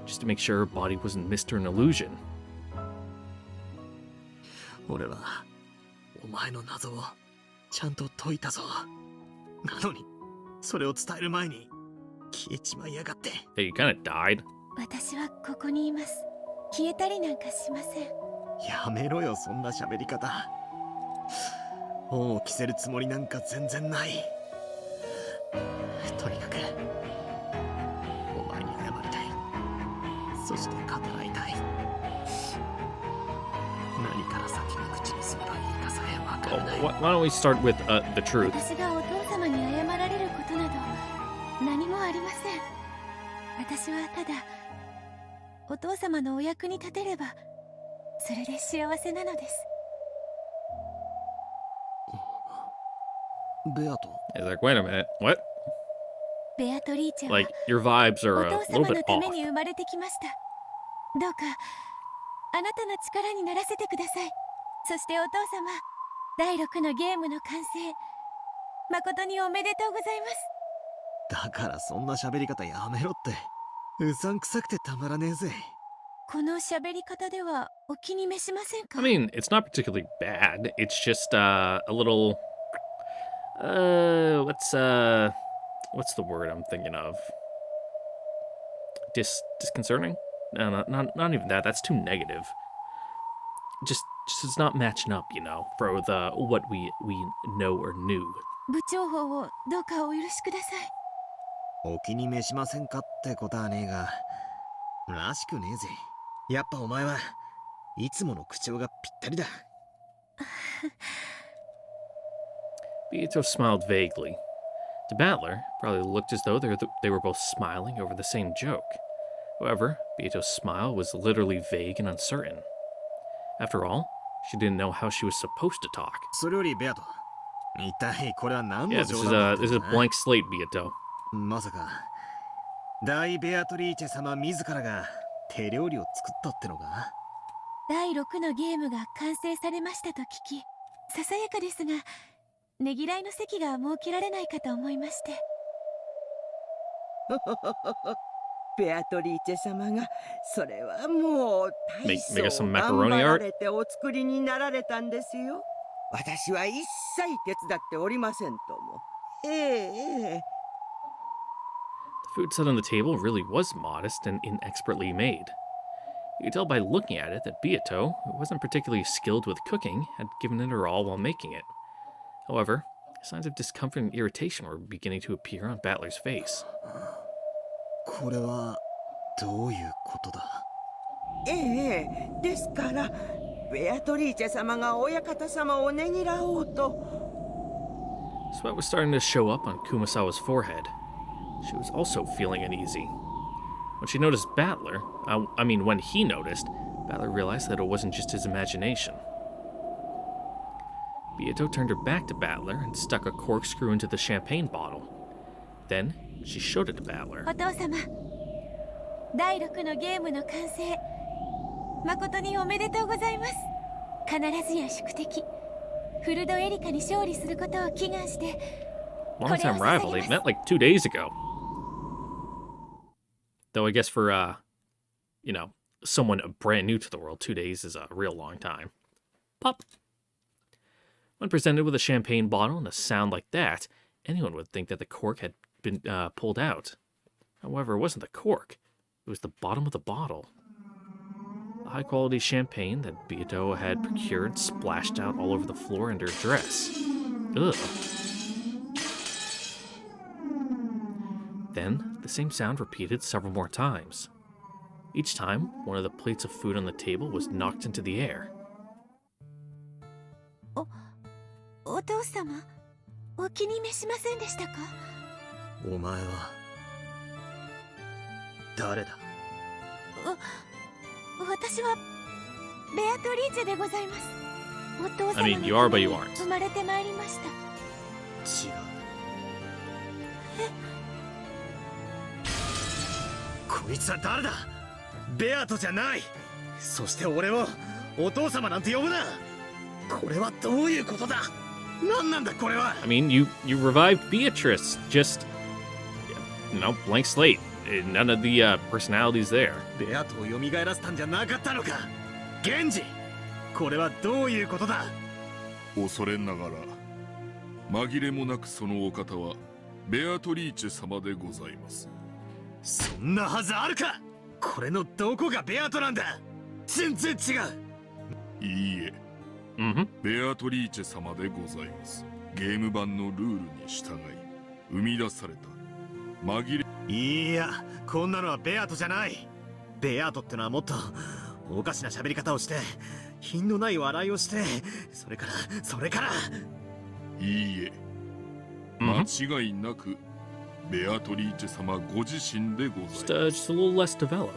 just to make sure her body wasn't mist or an illusion. 俺はお前の謎をちゃんと解いたぞ。なのにそれを伝える前に消えちまいやがって。Hey, you kinda died. 私はここにいます。消えたりなんかしません。やめろよ、そんな喋り方。本を着せるつもりなんか全然ない。とにかくお前に謝りたい。そして語らいたい。何から先に口にすればいいかさえわからない。Why don't we start with the truth? 私がお父様に謝られることなど何もありません。私はただお父様のお役に立てればそれで幸せなのです。ベアト。He's like, wait a minute, what? ベアトリーチェは Like, your vibes お are a 父 little 様 bit のため off. に生まれてきました。どうかあなたの力にならせてください。そしてお父様、第6のゲームの完成誠におめでとうございます。だからそんな喋り方やめろって。うさんくさくてたまらねえぜ。この喋り方ではお気に召しませんか？ I mean, it's not particularly bad. It's just a little what's the word I'm thinking of? Disconcerting? No, not even that. That's too negative. Just it's not matching up, for the what we know or knew. 部長法をどうかお許しください。お気に召しませんかってことはねえが、らしくねえぜ。やっぱお前はいつもの口調がぴったりだ。Beato smiled vaguely. To Battler, probably looked as though they were both smiling over the same joke. However, Beato's smile was literally vague and uncertain. After all, she didn't know how she was supposed to talk. それよりベアト、一体これは何 Yeah, の冗談だってん this is a だ？ blank slate, Beato. まさか大ベアトリーチェ様自らが手料理を作ったってのか？第6のゲームが完成されましたと聞き、ささやかですがねぎらいの席が設けられないかと思いまして。ベアトリーチェ様がそれはもう大 Make us 層 some 頑 macaroni 張ら art? れてお作りになられたんですよ。私は一切手伝っておりませんとも。ええ。 The food set on the table really was modest and inexpertly made. You could tell by looking at it that Beato, who wasn't particularly skilled with cooking, had given it her all while making it. However, signs of discomfort and irritation were beginning to appear on Battler's face. これはどういうことだ？ええ、ですからベアトリーチェ様が親方様をねぎらおうと。 Sweat was starting to show up on Kumasawa's forehead. She was also feeling uneasy. When she noticed Battler, when he noticed, Battler realized that it wasn't just his imagination. Beato turned her back to Battler and stuck a corkscrew into the champagne bottle. Then she showed it to Battler. お父様、第6のゲームの完成、誠におめでとうございます。必ずや宿敵フルドエリカに勝利することを祈願して、 Long-time rival. They met like 2 days ago. Though I guess for, you know, someone brand new to the world, 2 days is a real long time. Pop. When presented with a champagne bottle and a sound like that, anyone would think that the cork had been pulled out. However, it wasn't the cork. It was the bottom of the bottle. The high-quality champagne that Beato had procured splashed out all over the floor and her dress. Ugh. Then, the same sound repeated several more times. Each time, one of the plates of food on the table was knocked into the air. お父様、お気に召しませんでしたか？お前は誰だ？私はベアトリーチェでございます。お父様 I の mean, you are, but you ため aren't. に生まれてまいりました。違う。こいつは誰だ？ベアトじゃない。そして俺をお父様なんて呼ぶな。これはどういうことだ？何なんだこれは。 I mean, you revived Beatrice. Just, you know, blank slate. None of the personalities there. ベアトを蘇らせたんじゃなかったのか？源氏、これはどういうことだ？恐れながら紛れもなくそのお方はベアトリーチェ様でございます。そんなはずあるか？これのどこがベアトなんだ？全然違う。いいえ、ベアトリーチェ様でございます。ゲーム版のルールに従い生み出された紛れ。いや、こんなのはベアトじゃない。ベアトってのはもっとおかしな喋り方をして品のない笑いをして、それからいいえ、間違いなくベアトリーチェ様ご自身でございます。Just a little less developed.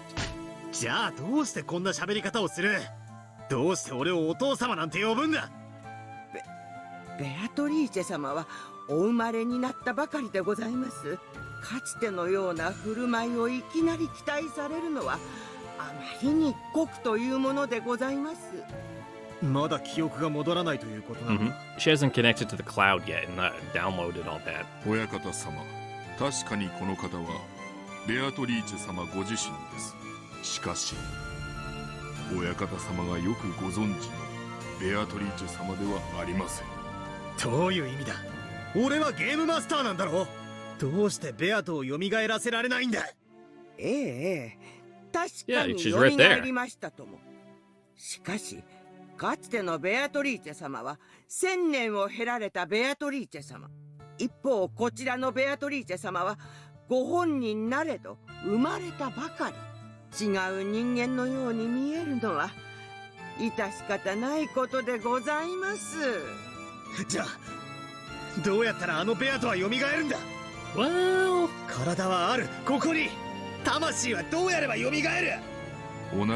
じゃあどうしてこんな喋り方をする？どうして俺をお父様なんて呼ぶんだ？ベアトリーチェ様はお生まれになったばかりでございます。かつてのような振る舞いをいきなり期待されるのはあまりに酷というものでございます。まだ記憶が戻らないということなのか。She hasn't connected to the cloud yet and downloaded all that. 親方様、確かにこの方はベアトリーチェ様ご自身です。しかし親方様がよくご存知のベアトリーチェ様ではありません。どういう意味だ？俺はゲームマスターなんだろ？どうしてベアトを蘇らせられないんだ？ええ、確かに蘇りましたとも。しかしかつてのベアトリーチェ様は1000年を経られたベアトリーチェ様。一方こちらのベアトリーチェ様はご本人なれど生まれたばかり。違う人間のように見えるのは致し方ないことでございます。じゃあどうやったらあのベアトは蘇るんだ？ Well, 体はある、ここに。魂はどうやれば蘇る？同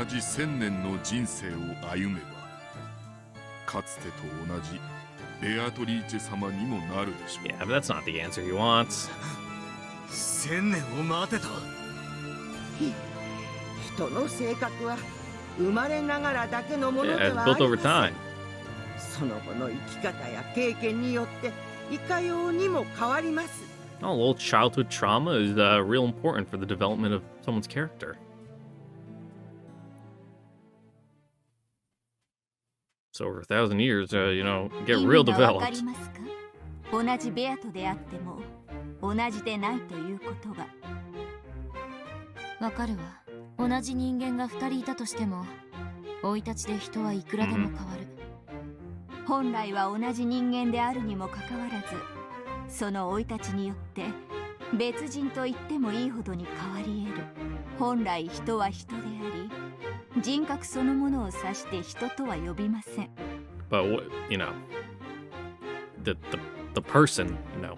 じ1000年の人生を歩めばかつてと同じベアトリーチェ様にもなるでしょう。 yeah, but that's not the answer he wants. 1000年を待てと。人の性格は生まれながらだけのもので Yeah, は it's あ built り over ませ time. ん。その後の生き方や経験によっていかようにも変わります。 Oh, a little childhood trauma is real important for the development of someone's character. So over 1,000 years, you know, get real 意味がわか developed. りますか？同じベアトであっても同じでないということが。わかるわ。同じ人間が2人いたとしても生い立ちで人はいくらでも変わる。本来は同じ人間であるにもかかわらず、その生い立ちによって別人と言ってもいいほどに変わり得る。本来人は人であり、人格そのものを指して人とは呼びません。 But you know, the person, you know,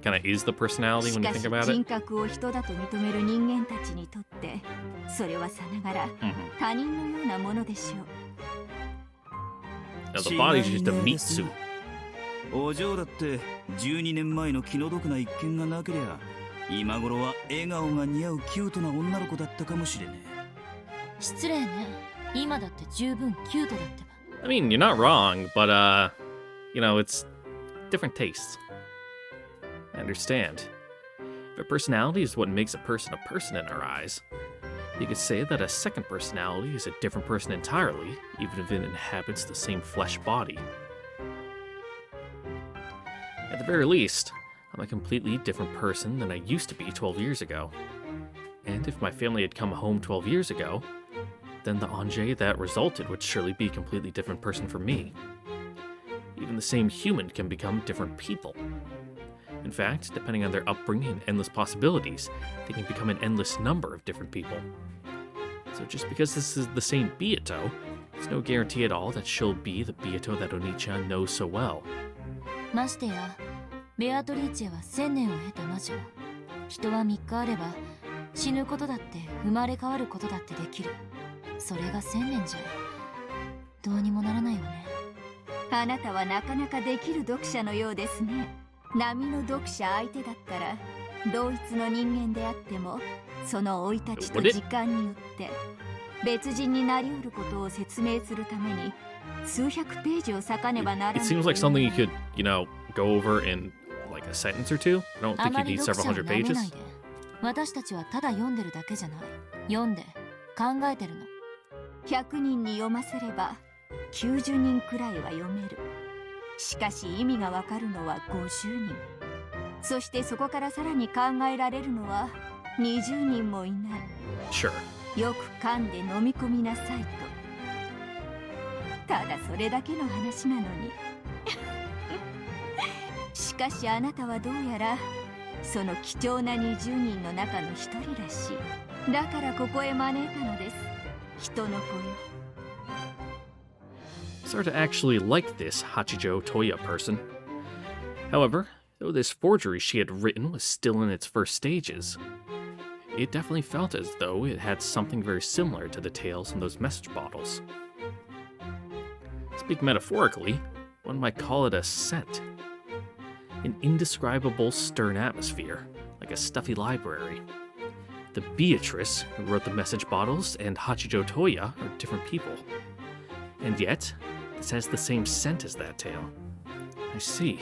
kind of is the personality し when you か think し about 人 it. 格を人だと認める人間たちにとってそれはさながら他人のようなものでしょう。 Now the body's just a meat suit. お嬢だって12年前の気の毒な一件がなけりゃ今頃は笑顔が似合うキュートな女の子だったかもしれねえ。失礼ね。今だって十分キュートだってば。 I mean, you're not wrong, but, you know, it's different tastes. I understand. If a personality is what makes a person in our eyes, you could say that a second personality is a different person entirely, even if it inhabits the same flesh body. At the very least, I'm a completely different person than I used to be 12 years ago. And if my family had come home 12 years ago, then the Anjay that resulted would surely be a completely different person from me. Even the same human can become different people. In fact, depending on their upbringing and endless possibilities, they can become an endless number of different people. So just because this is the same Byato, there's no guarantee at all that she'll be the Byato that Oni-chan knows so well. ましてやベアトリーチェは1000年を経た魔女。人は3日あれば死ぬことだって生まれ変わることだってできる。それが1000年じゃどうにもならないわね。あなたはなかなかできる読者のようですね。波の読者相手だったら同一の人間であってもその生い立ちと時間によって別人になりうることを説明するために数百ページを割かねばならない。 It seems like something you could, you know, go over in like a sentence or two. I don't think you need several hundred pages. 私たちはただ読んでるだけじゃない。読んで考えてるの。100人に読ませれば90人くらいは読める。しかし意味がわかるのは50人。そしてそこからさらに考えられるのは20人もいない。 Sure. よく噛んで飲み込みなさいと。ただそれだけの話なのに。しかしあなたはどうやらその貴重な20人の中の一人らしい。だからここへ招いたのです。人の子よ。 Start to actually like this Hachijo Toya person. However, though this forgery she had written was still in its first stages, it definitely felt as though it had something very similar to the tales in those message bottles. Speak metaphorically, one might call it a scent. An indescribable stern atmosphere, like a stuffy library. The Beatrice who wrote the message bottles and Hachijo Toya are different people. And yet, this has the same scent as that tale. I see.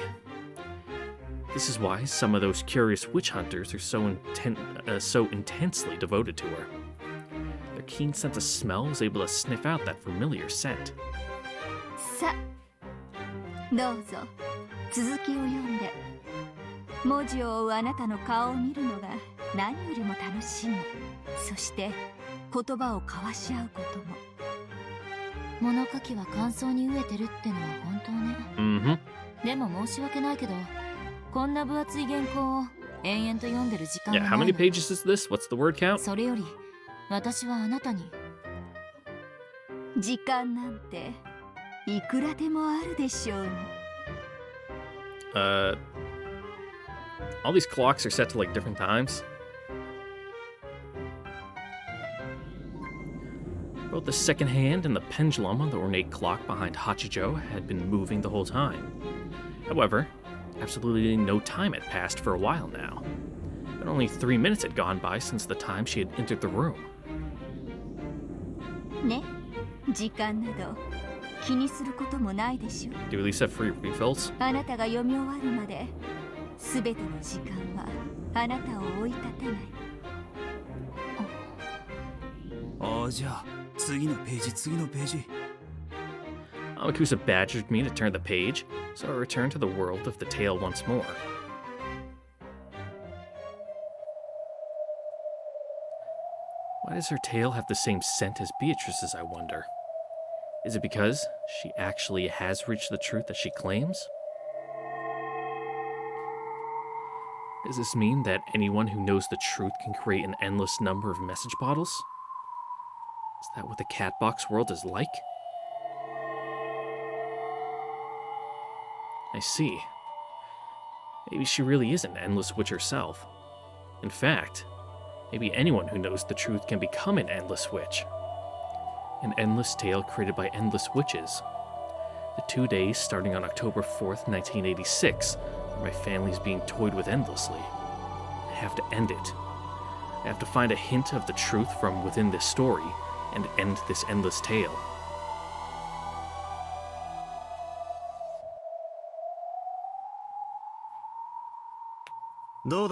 This is why some of those curious witch hunters are so intensely devoted to her. Their keen sense of smell was able to sniff out that familiar scent. さあ、どうぞ続きを読んで。文字を追うあなたの顔を見るのが何よりも楽しいの。そして言葉を交わし合うことも。物書きは感想に飢えてるってのは本当ね。Mm-hmm. でも申し訳ないけど、こんな分厚い原稿を延々と読んでる時間 Yeah, が how ない many の。 pages is this? What's the word count? それより私はあなたに時間なんていくらでもあるでしょうに。All these clocks are set to like different times. Both the second hand and the pendulum on the ornate clock behind Hachijo had been moving the whole time. However, absolutely no time had passed for a while now. But only 3 minutes had gone by since the time she had entered the room. ね、時間など気にすることもないでしょう。 Do you at least have free refills? あなたが読み終わるまで、すべての時間はあなたを追い立てない。ああ、じゃあ次のページ次のページ。 Amakusa badgered me to turn the page, so I returned to the world of the tale once more. Why does her tale have the same scent as Beatrice's, I wonder? Is it because she actually has reached the truth that she claims? Does this mean that anyone who knows the truth can create an endless number of message bottles? Is that what the Catbox world is like? I see. Maybe she really is an endless witch herself. In fact, maybe anyone who knows the truth can become an endless witch. An endless tale created by endless witches. The 2 days starting on October 4th, 1986, where my family is being toyed with endlessly. have to end it. I have to find a hint of the truth from within this story and end this endless tale. Now,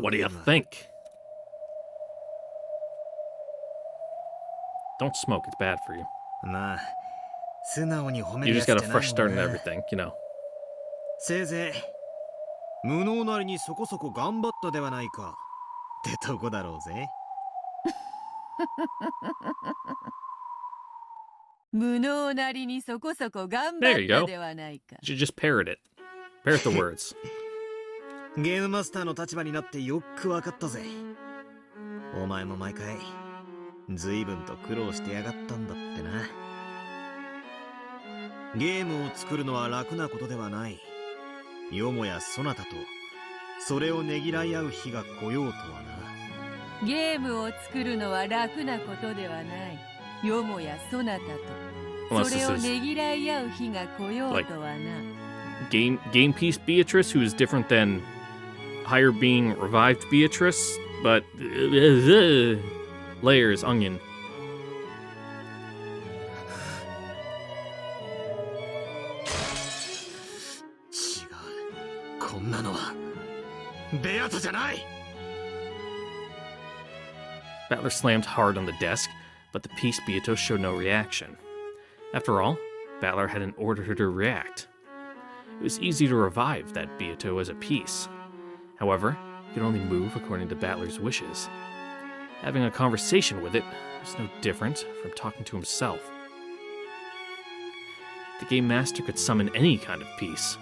what do you think? Don't smoke, it's bad for you. You just got a fresh start and everything, you know. せいぜい無能なりにそこそこ頑張ったではないかってとこだろうぜ。無能なりにそこそこ頑張ったではないか。You should just parrot it. Parrot the words. ゲームマスターの立場になってよくわかったぜ。お前も毎回随分と苦労してやがったんだってな。ゲームを作るのは楽なことではない。よもやそなたとそれをねぎらい合う日が来ようとはな。ゲームを作るのは楽なことではない。よもやそなたとそれをねぎらい合う日が来ようとはな。Game piece Beatrice, who is different than higher being revived Beatrice, but layers, onion. こんなのはベアトじゃない。 Battler slammed hard on the desk, but the piece Beato showed no reaction. After all, Battler hadn't ordered her to react. It was easy to revive that Beato as a piece. However, he could only move according to Battler's wishes. Having a conversation with it was no different from talking to himself. The Game Master could summon any kind of piece.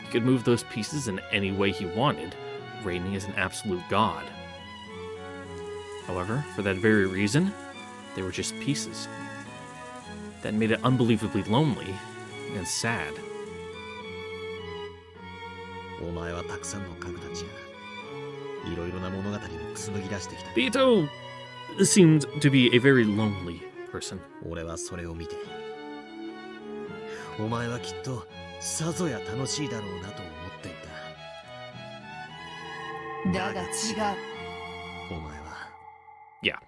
He could move those pieces in any way he wanted, reigning as an absolute god. However, for that very reason, they were just pieces. That made it unbelievably lonely and sad. お前はたくさんの家具たちやいろいろな物語を紡ぎ出してきた。 Beato seemed to be a very lonely person. 俺はそれを見て、お前はきっとさぞや楽しいだろうなと思っていた。だが違う。お前は、Yeah.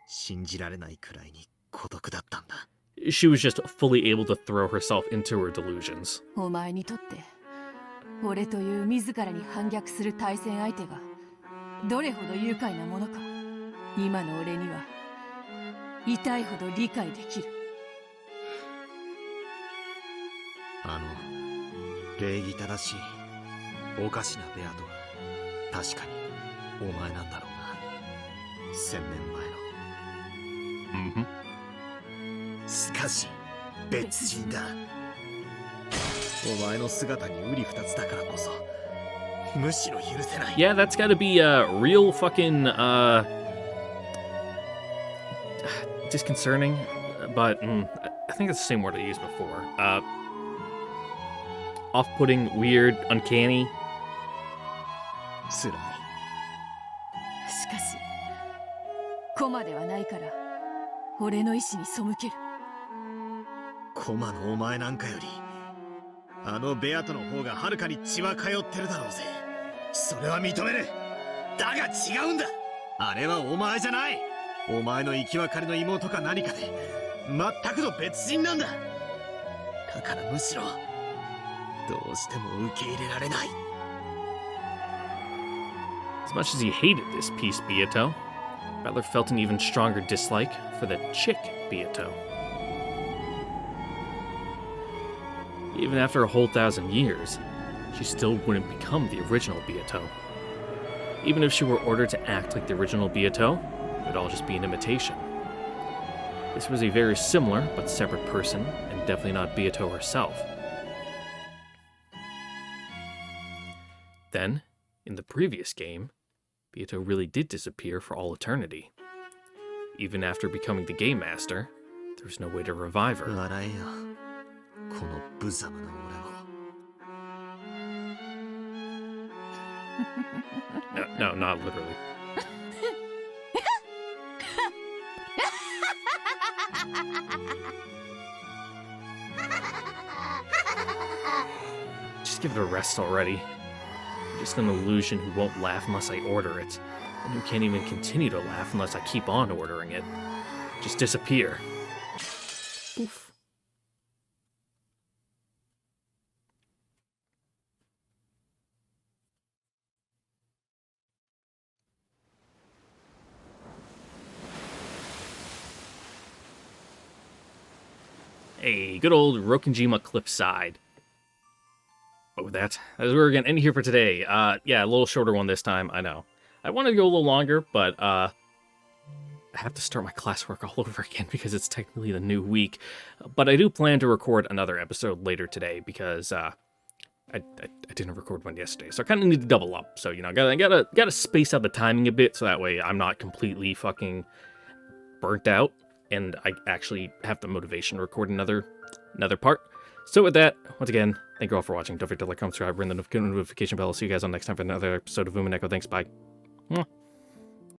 信じられないくらいに孤独だったんだ。She was just fully able to throw herself into her delusions. お前にとって俺という自らに反逆する対戦相手がどれほど愉快なものか今の俺には痛いほど理解できる。礼儀正しいおかしなベアとは確かにお前なんだろうな。1000年前の。しかし別人だ。お前の姿に瓜二つだからこそむしろ許せない。 Yeah, that's gotta be real fucking disconcerting, but I think it's the same word I used before. Off-putting, weird, uncanny. 辛い。しかしコマではないから俺の意志に背ける。コマのお前なんかよりあのベアトの方がはるかに血は通ってるだろうぜ。それは認める。だが違うんだ。あれはお前じゃない。お前の生き別れの妹か何かで全くの別人なんだ。だからむしろどうしても受け入れられない。 As much as he hated this piece Beato, Battler felt an even stronger dislike for the chick Beato. Even after a whole 1,000 years, she still wouldn't become the original Beato. Even if she were ordered to act like the original Beato, it would all just be an imitation. This was a very similar but separate person, and definitely not Beato herself. Then, in the previous game, Beato really did disappear for all eternity. Even after becoming the Game Master, there was no way to revive her. 笑えよ、この無様な俺を。No, not literally. Just give it a rest already. Just an illusion who won't laugh unless I order it, and who can't even continue to laugh unless I keep on ordering it. Just disappear. Poof. Hey, good old Rokinjima Cliffside. But with that, as we're going to end here for today. Yeah, a little shorter one this time, I know. I wanted to go a little longer, but I have to start my classwork all over again because it's technically the new week. But I do plan to record another episode later today because I didn't record one yesterday, so I kind of need to double up. So, you know, gotta space out the timing a bit so that way I'm not completely fucking burnt out. And I actually have the motivation to record another part. So with that, once again, thank you all for watching. Don't forget to like, comment, subscribe, ring the notification bell. I'll see you guys on next time for another episode of Umineko. Thanks, bye. Mwah.